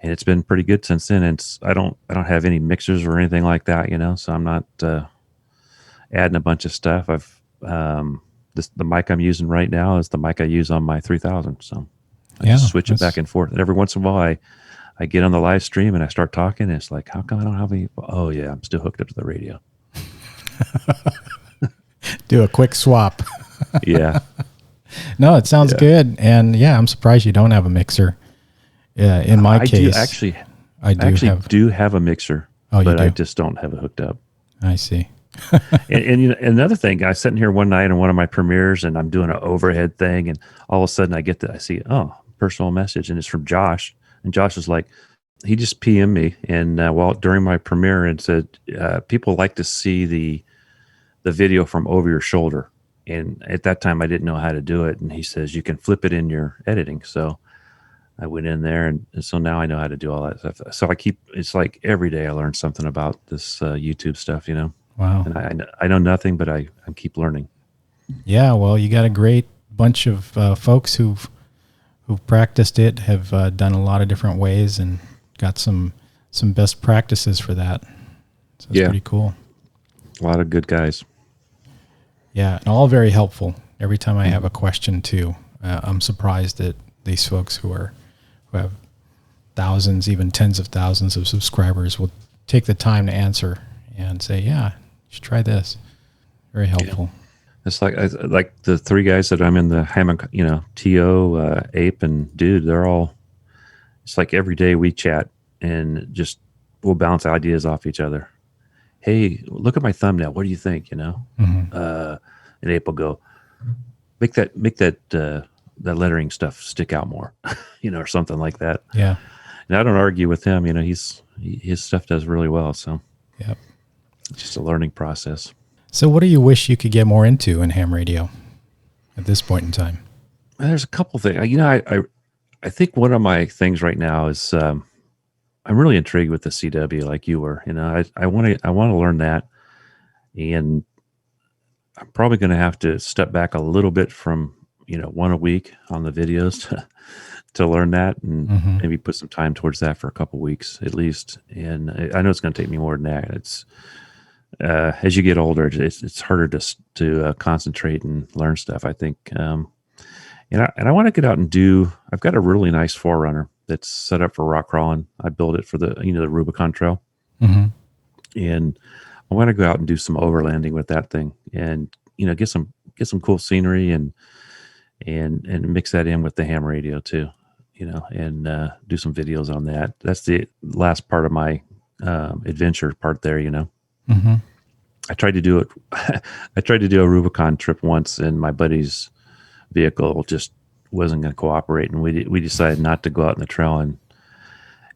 it's been pretty good since then. And I don't have any mixers or anything like that, so I'm not adding a bunch of stuff. I've the mic I'm using right now is the mic I use on my 3000. So I just switch it back and forth. And every once in a while I get on the live stream and I start talking, and it's like, how come I don't have any? Oh yeah, I'm still hooked up to the radio. Do a quick swap. Yeah. No, it sounds good. And yeah, I'm surprised you don't have a mixer. Yeah, in my case, I do have a mixer, but I just don't have it hooked up. I see. and another thing, I was sitting here one night in one of my premieres, and I'm doing an overhead thing, and all of a sudden I see, personal message, and it's from Josh. And Josh is like, he just PM'd me, and during my premiere, and said, people like to see the video from over your shoulder. And at that time, I didn't know how to do it. And he says, you can flip it in your editing. So I went in there, and so now I know how to do all that stuff. So it's like every day I learn something about this YouTube stuff, Wow. And I know nothing, but I keep learning. Yeah, well, you got a great bunch of folks who've practiced it, have done a lot of different ways, and got some best practices for that. So it's pretty cool. A lot of good guys. Yeah, and all very helpful. Every time I have a question too, I'm surprised at these folks who have thousands, even tens of thousands of subscribers will take the time to answer and say, "Yeah, you should try this." Very helpful. Yeah. It's like the 3 guys that I'm in the Hammond, T.O., Ape, and Dude. They're all. It's like every day we chat and just we'll bounce ideas off each other. Hey, look at my thumbnail. What do you think? And Ape will go, make that lettering stuff stick out more, or something like that. Yeah. And I don't argue with him. His stuff does really well. So yep. It's just a learning process. So what do you wish you could get more into in ham radio at this point in time? There's a couple things. I think one of my things right now is I'm really intrigued with the CW, like you were. I want to learn that, and I'm probably going to have to step back a little bit from one a week on the videos to learn that, and maybe put some time towards that for a couple weeks at least. And I know it's going to take me more than that. It's as you get older, it's harder to concentrate and learn stuff, I think. And I want to get out and do. I've got a really nice Forerunner that's set up for rock crawling. I built it for the the Rubicon Trail, and I want to go out and do some overlanding with that thing, and get some cool scenery and mix that in with the ham radio too, and do some videos on that. That's the last part of my adventure part there. Mm-hmm. I tried to do it. I tried to do a Rubicon trip once, and my buddy's vehicle just wasn't going to cooperate, and we decided not to go out in the trail and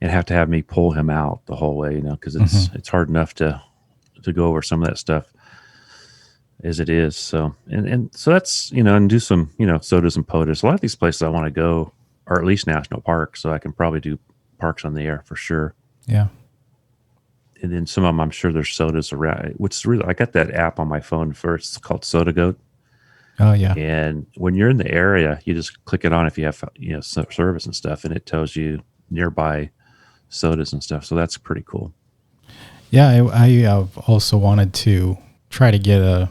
have to have me pull him out the whole way, because it's hard enough to go over some of that stuff as it is. So and so that's and do some SOTAs and POTUS. A lot of these places I want to go are at least national parks, so I can probably do parks on the air for sure. Yeah. And then some of them, I'm sure there's SOTAs around. I got that app on my phone first. It's called SOTA Goat. Oh yeah. And when you're in the area, you just click it on if you have service and stuff, and it tells you nearby SOTAs and stuff. So that's pretty cool. Yeah, I also wanted to try to get a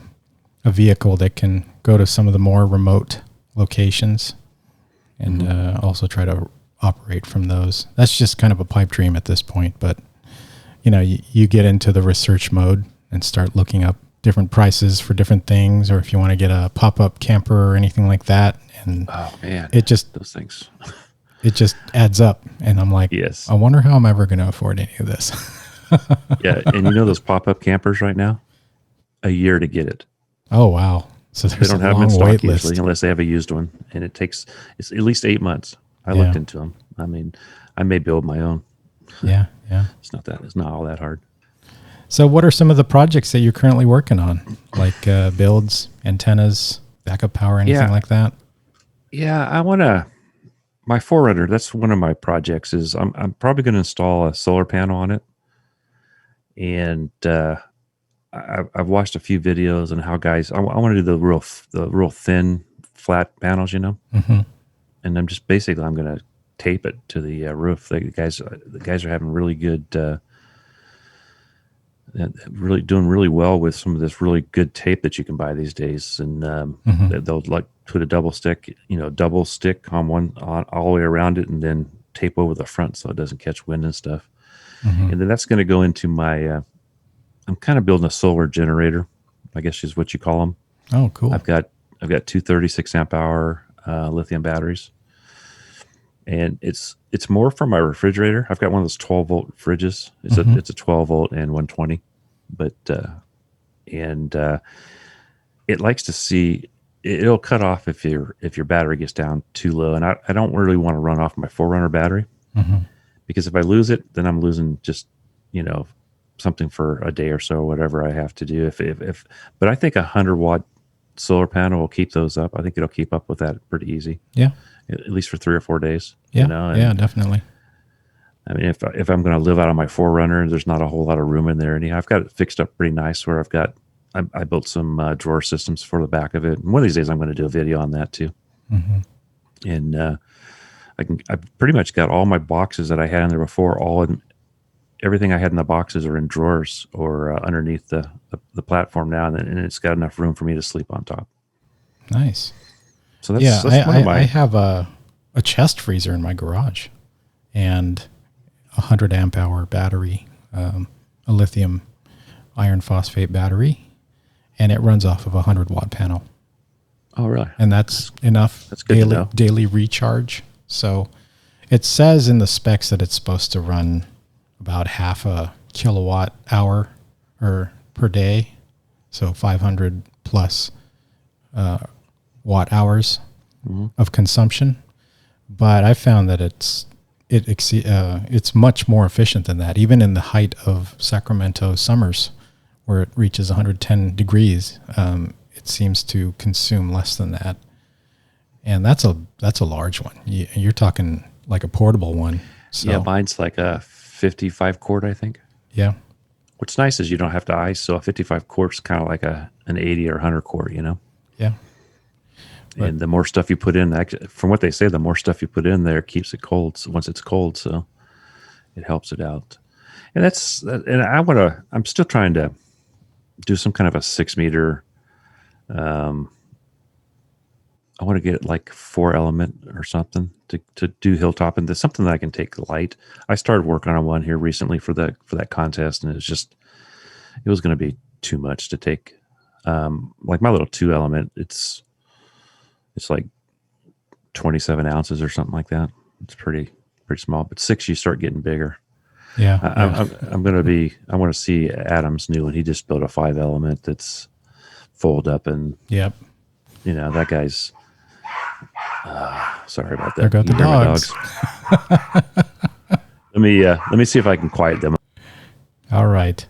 vehicle that can go to some of the more remote locations, and also try to operate from those. That's just kind of a pipe dream at this point, but you get into the research mode and start looking up different prices for different things, or if you want to get a pop-up camper or anything like that. And oh man, those things. It just adds up. And I'm like, yes, I wonder how I'm ever going to afford any of this. Yeah. And those pop-up campers right now, a year to get it. Oh, wow. So they don't have them in stock usually unless they have a used one. And it's at least 8 months. I looked into them. I mean, I may build my own. Yeah. Yeah. It's not all that hard. So what are some of the projects that you're currently working on? Like builds, antennas, backup power, anything like that? Yeah, I want to, my Forerunner, that's one of my projects is I'm probably going to install a solar panel on it. And I've watched a few videos on how guys, I want to do the real thin, flat panels, Mm-hmm. And I'm going to tape it to the roof. The guys are having really good, really doing really well with some of this really good tape that you can buy these days. And they'll like put a double stick on all the way around it, and then tape over the front so it doesn't catch wind and stuff. Mm-hmm. And then that's going to go into my, I'm kind of building a solar generator, I guess is what you call them. Oh, cool. I've got 2 36 amp hour lithium batteries, and it's more for my refrigerator. I've got one of those 12 volt fridges. It's a 12 volt and 120, but it likes to see, it'll cut off if your battery gets down too low. And I don't really want to run off my Forerunner battery, because if I lose it, then I'm losing just something for a day or so, or whatever I have to do. But I think 100 watt solar panel will keep those up. I think it'll keep up with that pretty easy. Yeah. At least for 3 or 4 days. Yeah. Yeah, definitely. I mean, if I'm going to live out of my Forerunner, there's not a whole lot of room in there. And I've got it fixed up pretty nice where I built some drawer systems for the back of it. And one of these days I'm going to do a video on that too. Mm-hmm. And I've pretty much got all my boxes that I had in there before, everything I had in the boxes are in drawers or underneath the platform now, and it's got enough room for me to sleep on top. Nice. So that's one of my... I have a chest freezer in my garage, and 100 amp hour battery, a lithium iron phosphate battery, and it runs off of a 100 watt panel. Oh, really? And that's enough. That's good daily recharge. So it says in the specs that it's supposed to run about half a kilowatt hour or per day, so 500 plus watt hours of consumption. But I found that it's much more efficient than that. Even in the height of Sacramento summers, where it reaches 110 degrees, it seems to consume less than that. And that's a large one. You're talking like a portable one. So. Yeah, mine's like a 55 quart, I think. Yeah. What's nice is you don't have to ice, so a 55 quart's kind of like an 80 or 100 quart, Yeah. But, and the more stuff you put in, from what they say, the more stuff you put in there keeps it cold. So once it's cold, so it helps it out. And I'm still trying to do some kind of a 6 meter. I want to get like 4 element or something to do hilltop, and there's something that I can take light. I started working on one here recently for that contest, and it's just it was going to be too much to take. Like my little 2 element, it's like 27 ounces or something like that. It's pretty small, but 6, you start getting bigger. Yeah. I want to see Adam's new one. He just built a 5 element that's fold up, and Yep. that guy's, sorry about that. There go the You hear my dogs. Let me see if I can quiet them. All right.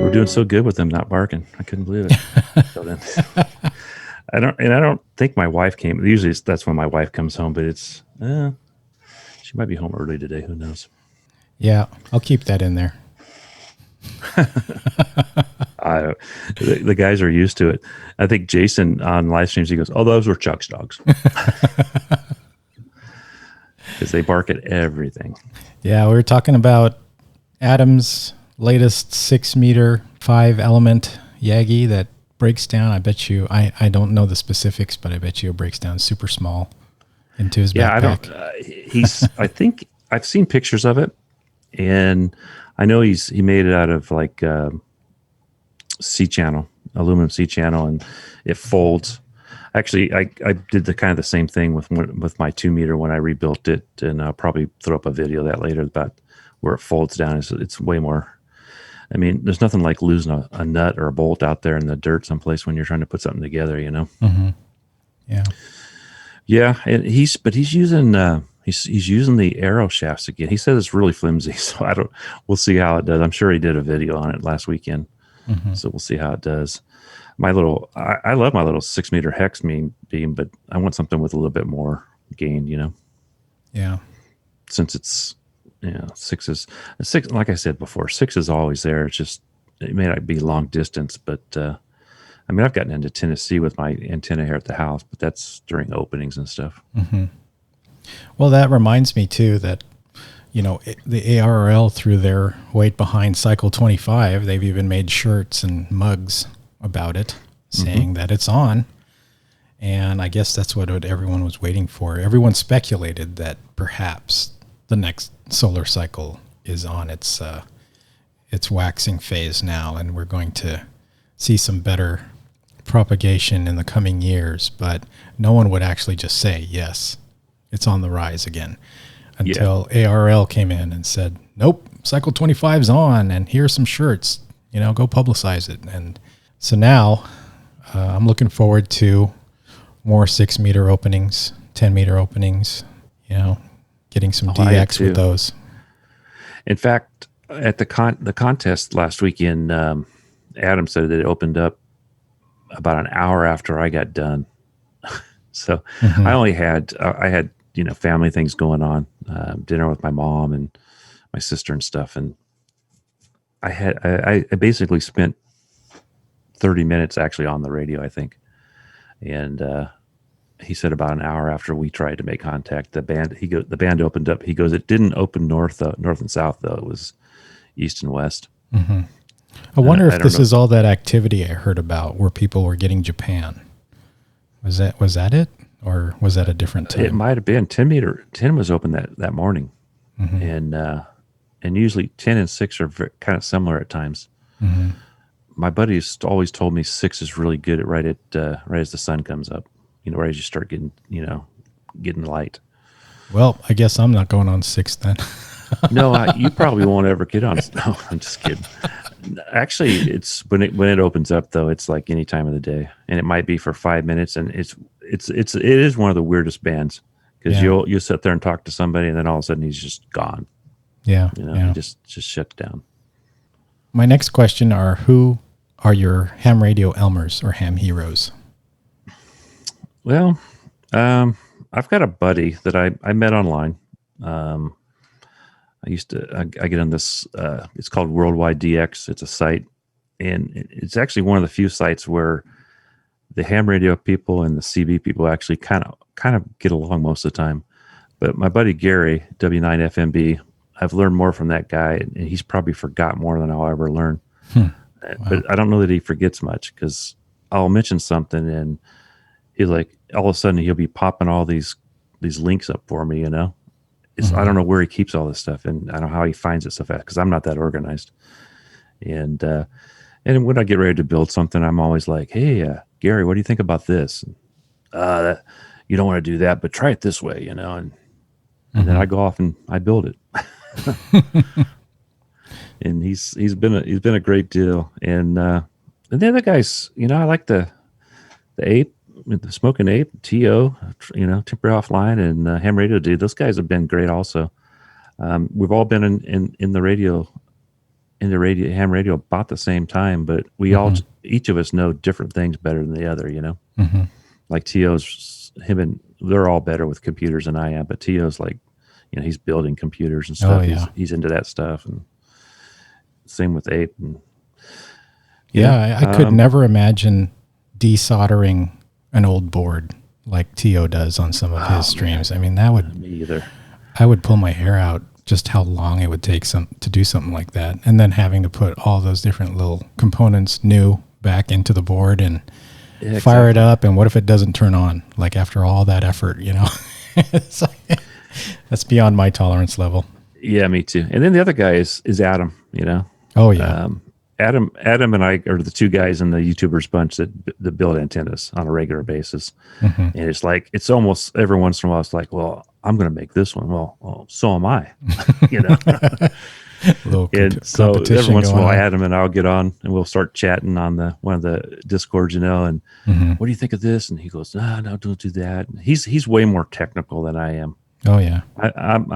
We're doing so good with them not barking. I couldn't believe it. So then, I don't think my wife came. Usually that's when my wife comes home, but it's she might be home early today. Who knows? Yeah, I'll keep that in there. The guys are used to it. I think Jason on live streams, he goes, "Oh, those were Chuck's dogs," because they bark at everything. Yeah, we were talking about Adam's latest 6-meter 5 element Yagi that breaks down. I bet you, I don't know the specifics, but I bet you it breaks down super small into his backpack. I think I've seen pictures of it, and I know he made it out of like C-channel, aluminum C-channel, and it folds. Actually, I did the same thing with my 2-meter when I rebuilt it, and I'll probably throw up a video of that later about where it folds down. It's way more. I mean, there's nothing like losing a nut or a bolt out there in the dirt someplace when you're trying to put something together, Mm-hmm. Yeah. Yeah, and he's using he's using the arrow shafts again. He says it's really flimsy, so we'll see how it does. I'm sure he did a video on it last weekend, so we'll see how it does. I love my little 6-meter hex beam, but I want something with a little bit more gain, Yeah. Since it's 6 like I said before, 6 is always there. It's just, it may not be long distance, but I mean, I've gotten into Tennessee with my antenna here at the house, but that's during openings and stuff. Mm-hmm. Well, that reminds me too that, the ARRL threw their weight behind Cycle 25. They've even made shirts and mugs about it, saying that it's on. And I guess that's what everyone was waiting for. Everyone speculated that perhaps the next solar cycle is on its waxing phase now, and we're going to see some better propagation in the coming years. But no one would actually just say, yes, it's on the rise again, until ARRL came in and said, nope, Cycle 25 is on, and here's some shirts, go publicize it. And so now I'm looking forward to more 6-meter openings, 10-meter openings, getting some DX with those. In fact, at the contest last weekend, Adam said that it opened up about an hour after I got done. So I only had family things going on, dinner with my mom and my sister and stuff, and I basically spent 30 minutes actually on the radio, I think, and he said about an hour after we tried to make contact, the band opened up. He goes, it didn't open north and south though; it was east and west. Mm-hmm. I wonder if this is all that activity I heard about where people were getting Japan. Was that it? Or was that a different time? It might have been 10 was open that morning. And usually 10 and 6 are kind of similar at times. Mm-hmm. My buddies always told me 6 is really good at right as the sun comes up, right as you start getting light. Well, I guess I'm not going on 6 then. No, you probably won't ever get on. No, I'm just kidding. Actually, it's when it opens up though, it's like any time of the day, and it might be for 5 minutes, and it is one of the weirdest bands because you'll sit there and talk to somebody, and then all of a sudden he's just gone. Yeah, he just shuts down. My next question are: who are your ham radio Elmers or ham heroes? Well, I've got a buddy that I met online. I get on this, it's called Worldwide DX. It's a site, and it's actually one of the few sites where the ham radio people and the CB people actually kind of get along most of the time. But my buddy Gary, W9FMB, I've learned more from that guy, and he's probably forgot more than I'll ever learn. Wow. But I don't know that he forgets much, because I'll mention something and he's like, all of a sudden he'll be popping all these links up for me, you know. I don't know where he keeps all this stuff, and I don't know how he finds it so fast because I'm not that organized. And when I get ready to build something, I'm always like, hey, Gary, what do you think about this? You don't want to do that, but try it this way, you know. And then I go off and I build it. And he's been a great deal. And the other guys, you know, I like the Ape, the Smoking Ape, T.O., you know, Temporary Offline, and Ham Radio Dude. Those guys have been great also. We've all been in the radio, ham radio about the same time, but we all, each of us know different things better than the other, you know. Like T.O.'s, they're all better with computers than I am, but T.O.'s like, you know, he's building computers and stuff. Oh, yeah. He's into that stuff, and same with Ape. And I could never imagine desoldering an old board like T.O. does on some of his streams. Man. I mean, that would me either. I would pull my hair out just how long it would take to do something like that, and then having to put all those different little components new back into the board and fire it up. And what if it doesn't turn on? Like after all that effort, you know, that's beyond my tolerance level. Yeah, me too. And then the other guy is Adam. You know. Oh yeah. Adam and I are the two guys in the YouTubers bunch that build antennas on a regular basis. And it's like, it's almost every once in a while, it's like, well, I'm going to make this one. Well, so am I, you know? And so every once in a while, Adam and I'll get on and we'll start chatting on one of the Discords, you know, and what do you think of this? And he goes, no, don't do that. And he's way more technical than I am. Oh yeah. I'm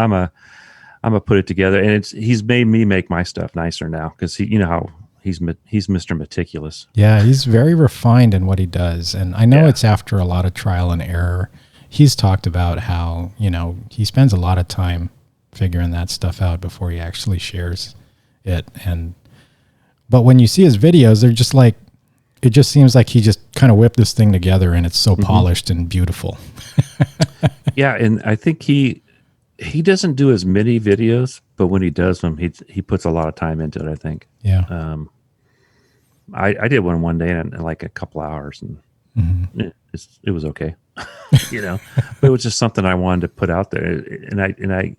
gonna put it together, and he's made me make my stuff nicer now because you know how he's Mr. Meticulous. Yeah, he's very refined in what he does, and I know it's after a lot of trial and error. He's talked about how, you know, he spends a lot of time figuring that stuff out before he actually shares it. But when you see his videos, they're just like, it just seems like he just kind of whipped this thing together, and it's so polished and beautiful. Yeah, and I think he doesn't do as many videos, but when he does them, he puts a lot of time into it, I think. Yeah. I did one day in like a couple hours, and it was okay, you know. But it was just something I wanted to put out there, and I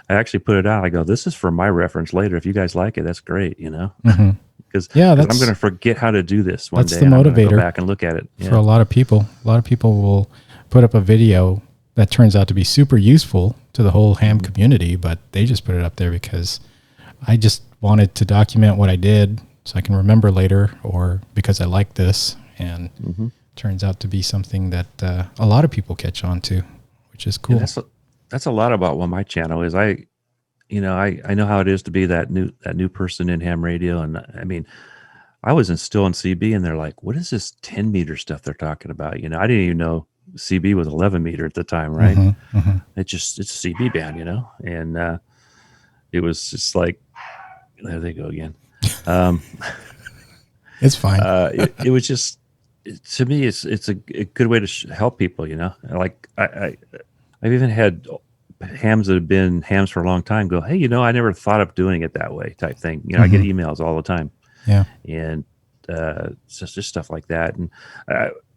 actually put it out. I go, this is for my reference later. If you guys like it, that's great, you know. Because I'm going to forget how to do this one day. That's the motivator. I'm gonna go back and look at it for a lot of people. A lot of people will put up a video that turns out to be super useful to the whole ham community, but they just put it up there because I just wanted to document what I did so I can remember later, or because I like this, and turns out to be something that a lot of people catch on to, which is cool. Yeah, that's a lot about what my channel is. I know how it is to be that new person in ham radio, and I mean, I was still in CB, and they're like, "What is this 10 meter stuff they're talking about?" You know, I didn't even know CB was 11 meter at the time, right? It's a CB band, you know, and it was just like, there they go again. It's fine. It was just, to me, it's a good way to help people, you know. Like I've even had hams that have been hams for a long time go, hey, you know, I never thought of doing it that way, type thing. You know, I get emails all the time. Yeah, and it's just stuff like that. And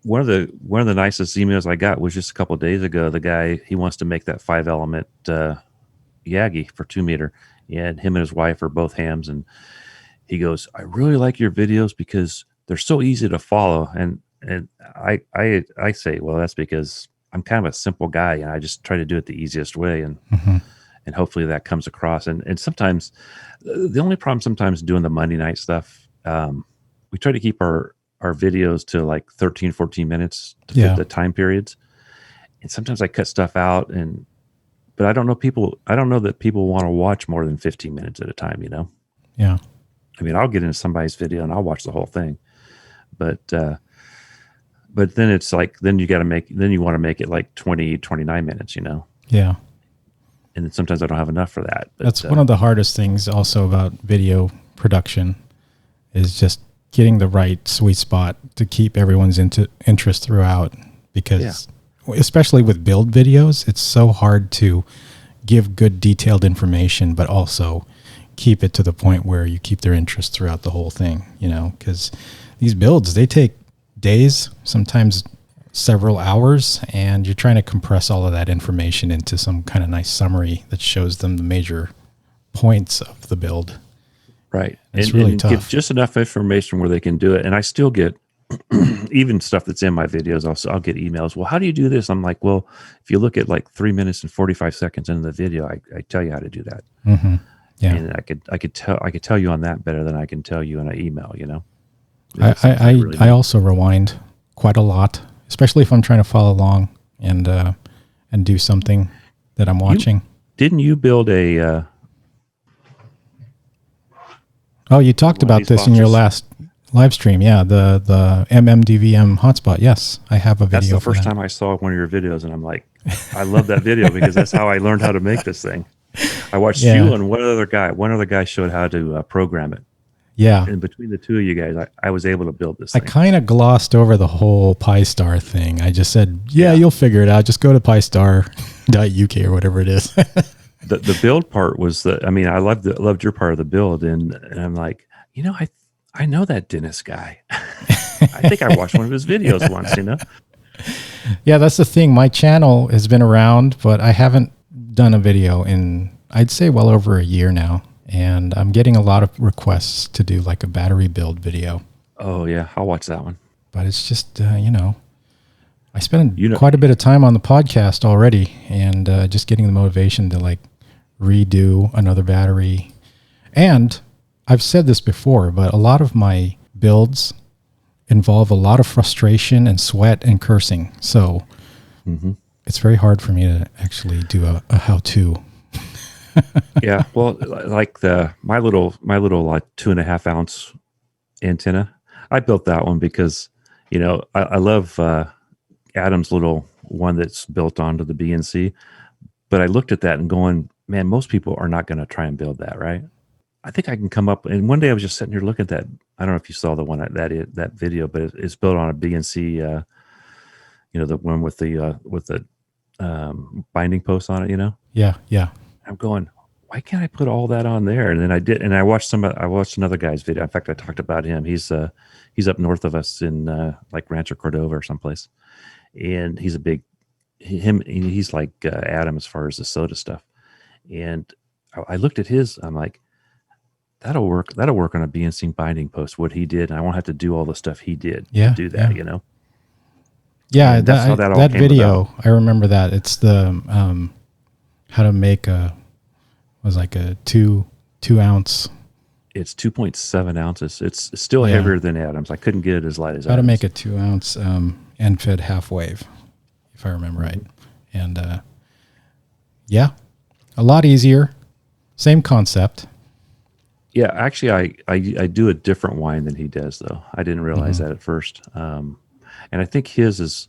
one of the nicest emails I got was just a couple of days ago. The guy, he wants to make that 5-element Yagi for 2 meter, and him and his wife are both hams. And he goes, I really like your videos because they're so easy to follow. And I say, well, that's because I'm kind of a simple guy, and I just try to do it the easiest way, and hopefully that comes across. And sometimes the only problem sometimes doing the Monday night stuff, we try to keep our videos to like 13, 14 minutes to fit the time periods. And sometimes I cut stuff out, but I don't know that people want to watch more than 15 minutes at a time, you know? Yeah. I mean, I'll get into somebody's video and I'll watch the whole thing, but then it's like, then you want to make it like 20, 29 minutes, you know? Yeah. And sometimes I don't have enough for that. But, that's one of the hardest things also about video production, is just getting the right sweet spot to keep everyone's interest throughout, because especially with build videos, it's so hard to give good detailed information, but also keep it to the point where you keep their interest throughout the whole thing, you know, because these builds, they take days, sometimes several hours, and you're trying to compress all of that information into some kind of nice summary that shows them the major points of the build. Right. It's really tough. Get just enough information where they can do it. And I still get even stuff that's in my videos. I'll get emails. Well, how do you do this? I'm like, well, if you look at like 3 minutes and 45 seconds into the video, I tell you how to do that. Mm-hmm. Yeah. And I could tell you on that better than I can tell you in an email, you know? I also rewind quite a lot, especially if I'm trying to follow along and do something that I'm watching. Didn't you build a Oh, you talked about this in your last live stream. Yeah, the MMDVM hotspot. Yes, I have a video. That's the first time I saw one of your videos, and I'm like, I love that video because that's how I learned how to make this thing. I watched you and one other guy showed how to program it. Yeah. And between the two of you guys, I was able to build this thing. I kind of glossed over the whole PyStar thing. I just said, you'll figure it out. Just go to pystar.uk or whatever it is. The build part was I loved your part of the build, and I'm like, I know that Dennis guy. I think I watched one of his videos once, Yeah, that's the thing. My channel has been around, but I haven't done a video in, I'd say, well over a year now. And I'm getting a lot of requests to do like a battery build video. Oh, yeah. I'll watch that one. But it's just, I spent quite a bit of time on the podcast already, and just getting the motivation to like redo another battery. And I've said this before, but a lot of my builds involve a lot of frustration and sweat and cursing. So it's very hard for me to actually do a how-to. Yeah, well, like my little like 2.5 ounce antenna, I built that one because I love Adam's little one that's built onto the BNC, but I looked at that and going, man, most people are not going to try and build that, right? I think I can come up. And one day I was just sitting here looking at that. I don't know if you saw the one that video, but it's built on a BNC. The one with the binding post on it. Yeah. I'm going, why can't I put all that on there? And then I did, and I watched another guy's video. In fact, I talked about him. He's up north of us in like Rancho Cordova or someplace, and he's he's like Adam as far as the soda stuff. And I looked at his. I'm like, that'll work on a BNC binding post. What he did, and I won't have to do all the stuff he did to do that. Yeah, that's how that all that came video. About. I remember that. It's the how to make a 2 ounce. It's 2.7 ounces. It's still heavier than Adam's. I couldn't get it as light as Adam's. How to make a 2 ounce end fed half wave, if I remember right. And a lot easier. Same concept. Yeah, actually, I do a different wine than he does, though. I didn't realize that at first. And I think his is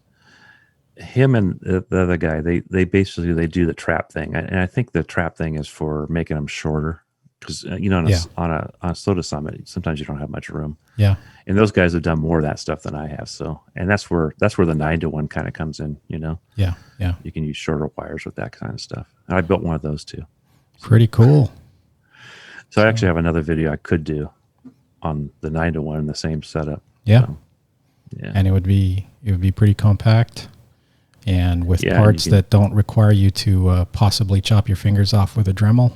him and the other guy. They basically do the trap thing, and I think the trap thing is for making them shorter because on a soda summit sometimes you don't have much room. Yeah, and those guys have done more of that stuff than I have. So, and that's where the 9-to-1 kind of comes in. Yeah. You can use shorter wires with that kind of stuff. And I built one of those too. Pretty cool. So I actually have another video I could do on the 9-to-1 in the same setup. Yeah. So, yeah. And it would be pretty compact and with parts that don't require you to possibly chop your fingers off with a Dremel.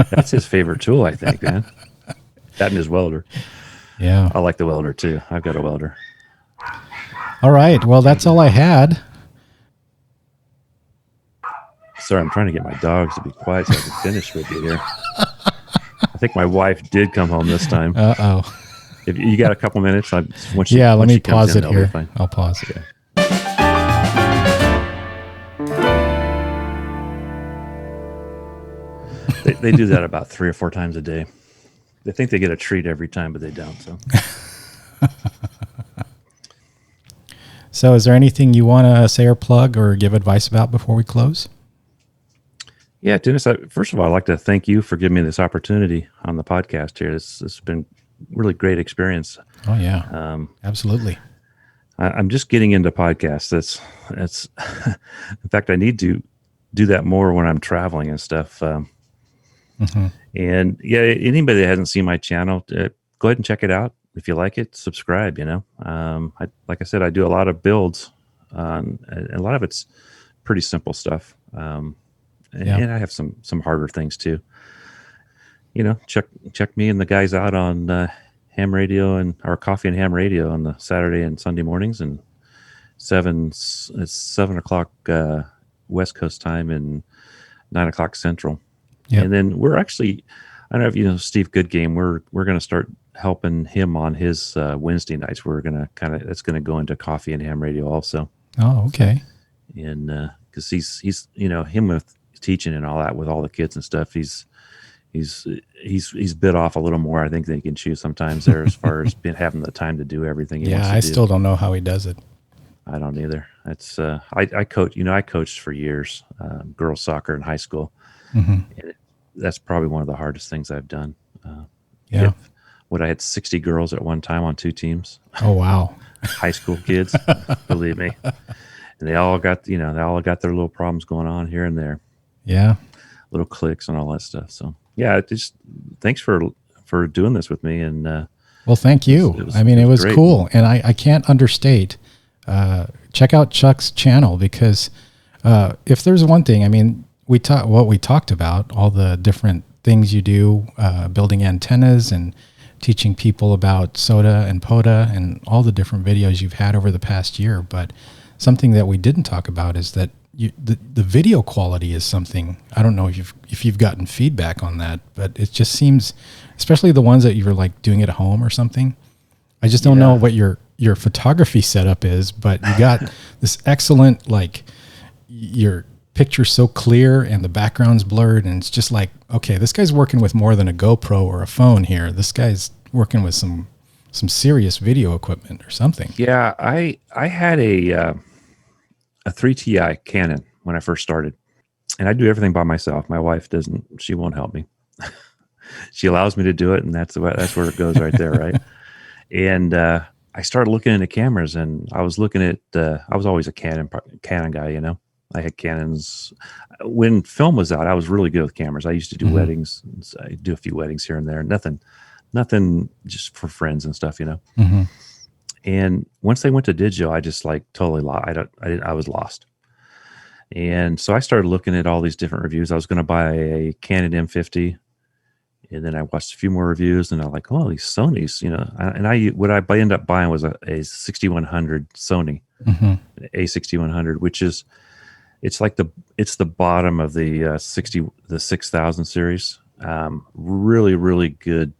That's his favorite tool, I think, man. That and his welder. Yeah. I like the welder too. I've got a welder. All right. Well, that's all I had. Sorry, I'm trying to get my dogs to be quiet so I can finish with you here. I think my wife did come home this time. Uh-oh. If you got a couple minutes, let me pause it here. I'll pause it. Okay. They do that about 3 or 4 times a day. They think they get a treat every time, but they don't. So is there anything you want to say or plug or give advice about before we close? Yeah, Dennis, first of all, I'd like to thank you for giving me this opportunity on the podcast here. It's been really great experience. Oh, yeah. Absolutely. I'm just getting into podcasts. That's in fact, I need to do that more when I'm traveling and stuff. And yeah, anybody that hasn't seen my channel, go ahead and check it out. if you like it, subscribe. Like I said, I do a lot of builds, and a lot of it's pretty simple stuff. And I have some harder things too. Check me and the guys out on ham radio and our coffee and ham radio on the Saturday and Sunday mornings, and it's 7:00 West Coast time and 9:00 Central. Yep. And then we're actually, I don't know if you know Steve Goodgame. We're going to start helping him on his Wednesday nights. We're going to it's going to go into coffee and ham radio also. Oh, okay. And because he's him with teaching and all that with all the kids and stuff, he's bit off a little more, I think, than he can chew sometimes there as far as having the time to do everything. I still don't know how he does it. I don't either. It's I coach. I coached for years, girls soccer in high school. Mm-hmm. And that's probably one of the hardest things I've done. I had 60 girls at one time on 2 teams. Oh wow! High school kids, believe me, and they all got their little problems going on here and there. Yeah, little cliques and all that stuff. So yeah, just thanks for doing this with me. And well, thank you. It was great. Cool, and I can't understate. Check out Chuck's channel, because if there's one thing, we talked about all the different things you do, building antennas and teaching people about SOTA and POTA and all the different videos you've had over the past year. But something that we didn't talk about is that the video quality is something. I don't know if you've gotten feedback on that, but it just seems, especially the ones that you're like doing at home or something. I just don't know what your photography setup is, but you got this excellent, like, your picture's so clear and the background's blurred, and it's just like, okay, this guy's working with more than a GoPro or a phone here. This guy's working with some serious video equipment or something. Yeah, I had a 3TI Canon when I first started, and I do everything by myself. My wife doesn't; she won't help me. She allows me to do it, and that's where it goes right there, right? And I started looking into cameras, and I was looking at. I was always a Canon guy, I had Canons. When film was out, I was really good with cameras. I used to do weddings. I do a few weddings here and there. Nothing just for friends and stuff, Mm-hmm. And once they went to digital, I just totally lost. I was lost. And so I started looking at all these different reviews. I was going to buy a Canon M50, and then I watched a few more reviews, and I'm like, oh, these Sonys, And what I ended up buying was a 6100 Sony, mm-hmm. A6100, which is. It's the bottom of the 6000 series. Really, really good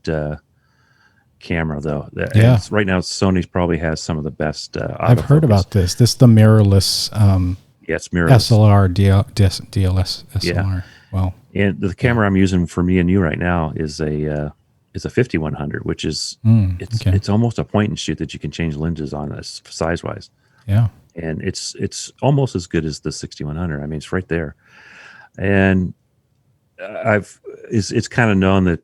camera though. Yeah. Right now, Sony's probably has some of the best. I've heard about this. This is the mirrorless. It's mirrorless. SLR, DLS, SLR. Yeah. Wow. And the camera I'm using for me and you right now is a 5100, which is it's almost a point and shoot that you can change lenses on this size wise. Yeah. And it's almost as good as the 6100. It's right there. And it's kind of known that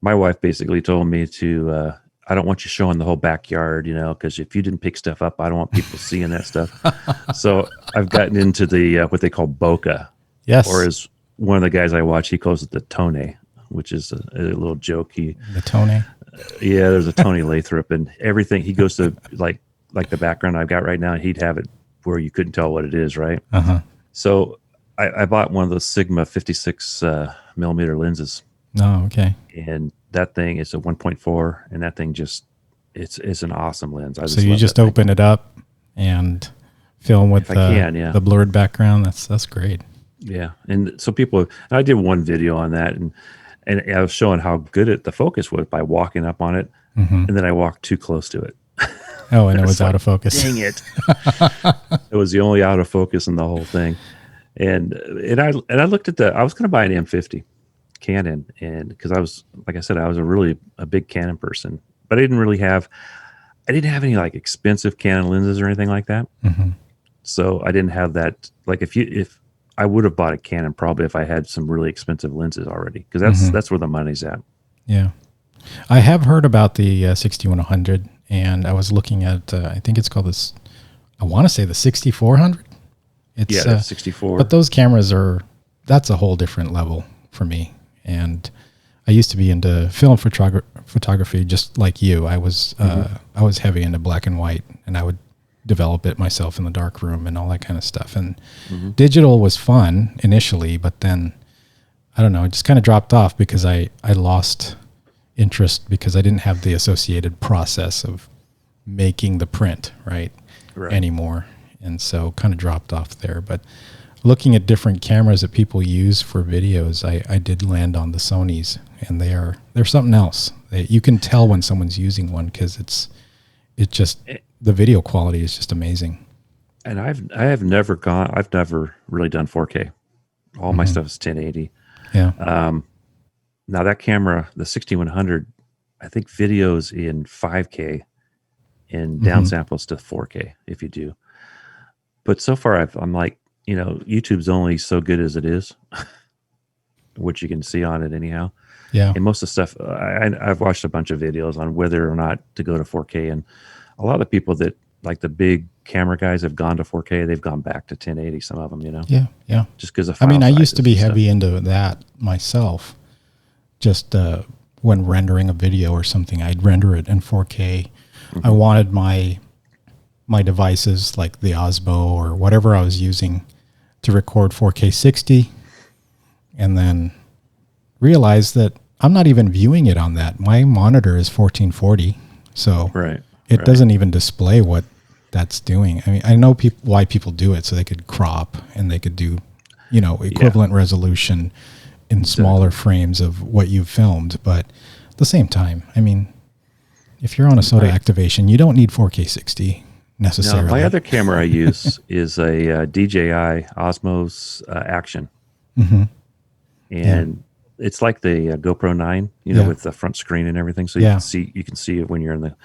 my wife basically told me to, I don't want you showing the whole backyard, because if you didn't pick stuff up, I don't want people seeing that stuff. So I've gotten into the, what they call bokeh. Yes. Or as one of the guys I watch, he calls it the Tone, which is a little joke. The Tone? Yeah, there's a Tony Lathrop, and everything. He goes to like the background I've got right now, he'd have it where you couldn't tell what it is, right? Uh-huh. So I bought one of those Sigma 56 millimeter lenses. Oh, okay. And that thing is a 1.4, and that thing it's an awesome lens. So you just open it up and film with the blurred background. That's great. Yeah. And so I did one video on that, and I was showing how good the focus was by walking up on it, mm-hmm. and then I walked too close to it. Oh, and it was out of focus. Dang it! It was the only out of focus in the whole thing. And I looked at I was going to buy an M50 Canon, and because I was, like I said, I was a big Canon person, but I didn't have any like expensive Canon lenses or anything like that. Mm-hmm. So I didn't have that. Like if I would have bought a Canon probably if I had some really expensive lenses already, because that's where the money's at. Yeah, I have heard about the 6100. And I was looking at, I think it's called this, I want to say the 6400. It's 64. But those cameras that's a whole different level for me. And I used to be into film photography, just like you. I was heavy into black and white, and I would develop it myself in the dark room and all that kind of stuff. And digital was fun initially, but then I don't know, it just kind of dropped off because I lost interest because I didn't have the associated process of making the print right anymore. And so kind of dropped off there. But looking at different cameras that people use for videos, I did land on the Sonys, and they're something else. You can tell when someone's using one because the video quality is just amazing. And I've never really done 4K. All my stuff is 1080. Yeah. Now that camera, the 6100, I think videos in 5K and downsamples to 4K if you do. But so far I'm like, YouTube's only so good as it is, which you can see on it anyhow. Yeah. And most of the stuff, I've watched a bunch of videos on whether or not to go to 4K. And a lot of the people that, like the big camera guys, have gone to 4K. They've gone back to 1080, some of them, Yeah, yeah. Just because of I used to be heavy into that myself. Just when rendering a video or something, I'd render it in 4K. I wanted my devices, like the Osmo or whatever I was using, to record 4K 60, and then realized that I'm not even viewing it on that. My monitor is 1440, so it doesn't even display what that's doing. I mean, I know why people do it, so they could crop and they could do, equivalent resolution in smaller frames of what you've filmed. But at the same time, I mean, if you're on a soda activation, you don't need 4K 60 necessarily. No, my other camera I use is a DJI Osmos Action. And it's like the GoPro 9, with the front screen and everything. So you can see it when you're in the.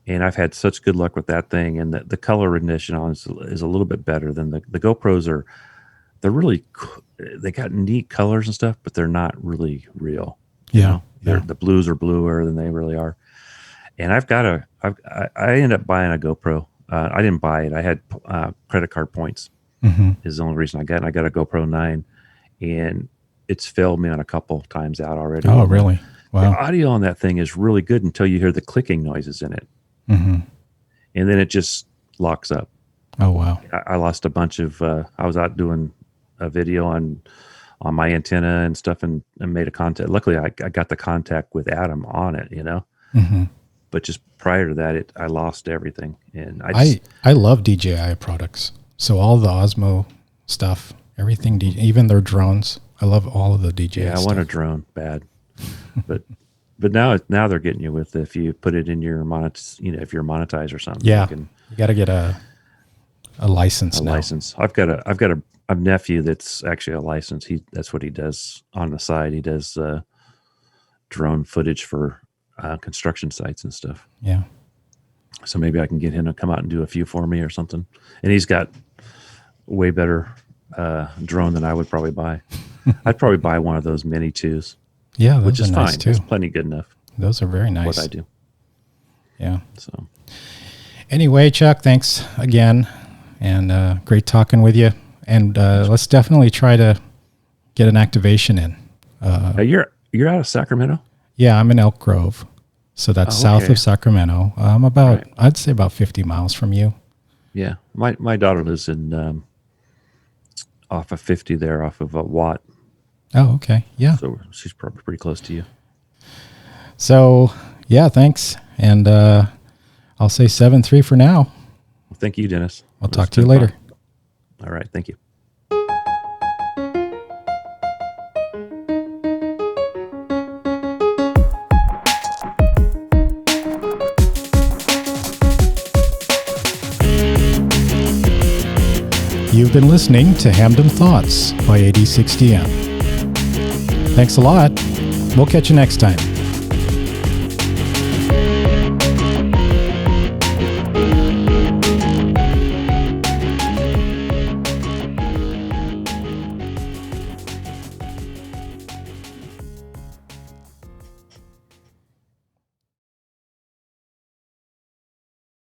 And I've had such good luck with that thing, and the color rendition on is a little bit better than the GoPros they're really, they got neat colors and stuff, but they're not really real. The blues are bluer than they really are. And I ended up buying a GoPro. I didn't buy it. I had credit card points is the only reason I got it. And I got a GoPro 9, and it's failed me on a couple times out already. Oh, really? Wow. The audio on that thing is really good until you hear the clicking noises in it. And then it just locks up. Oh, wow. I lost a bunch of, I was out doing a video on my antenna and stuff and made a contact. Luckily, I got the contact with Adam on it, But just prior to that, I lost everything. And I love DJI products. So all the Osmo stuff, everything, even their drones. I love all of the DJI stuff. I want a drone bad. But now they're getting you with, if you put it in your if you're monetized or something. Yeah, you got to get a license. License. I've got a nephew that's actually a license. That's what he does on the side. He does drone footage for construction sites and stuff. Yeah. So maybe I can get him to come out and do a few for me or something. And he's got way better drone than I would probably buy. I'd probably buy one of those Mini 2s. Yeah, those which is are fine. Nice too. It's plenty good enough. Those are very nice. What I do. Yeah. So anyway, Chuck, thanks again, and great talking with you. And let's definitely try to get an activation in. You're out of Sacramento? Yeah, I'm in Elk Grove, so that's south of Sacramento. I'm I'd say about 50 miles from you. Yeah, my daughter lives in off of 50 there, off of Watt. Oh, okay. Yeah. So she's probably pretty close to you. So, yeah, thanks. And I'll say 7-3 for now. Well, thank you, Dennis. I'll talk to you later. Fun. All right. Thank you. You've been listening to Hamden Thoughts by 8060M. Thanks a lot. We'll catch you next time.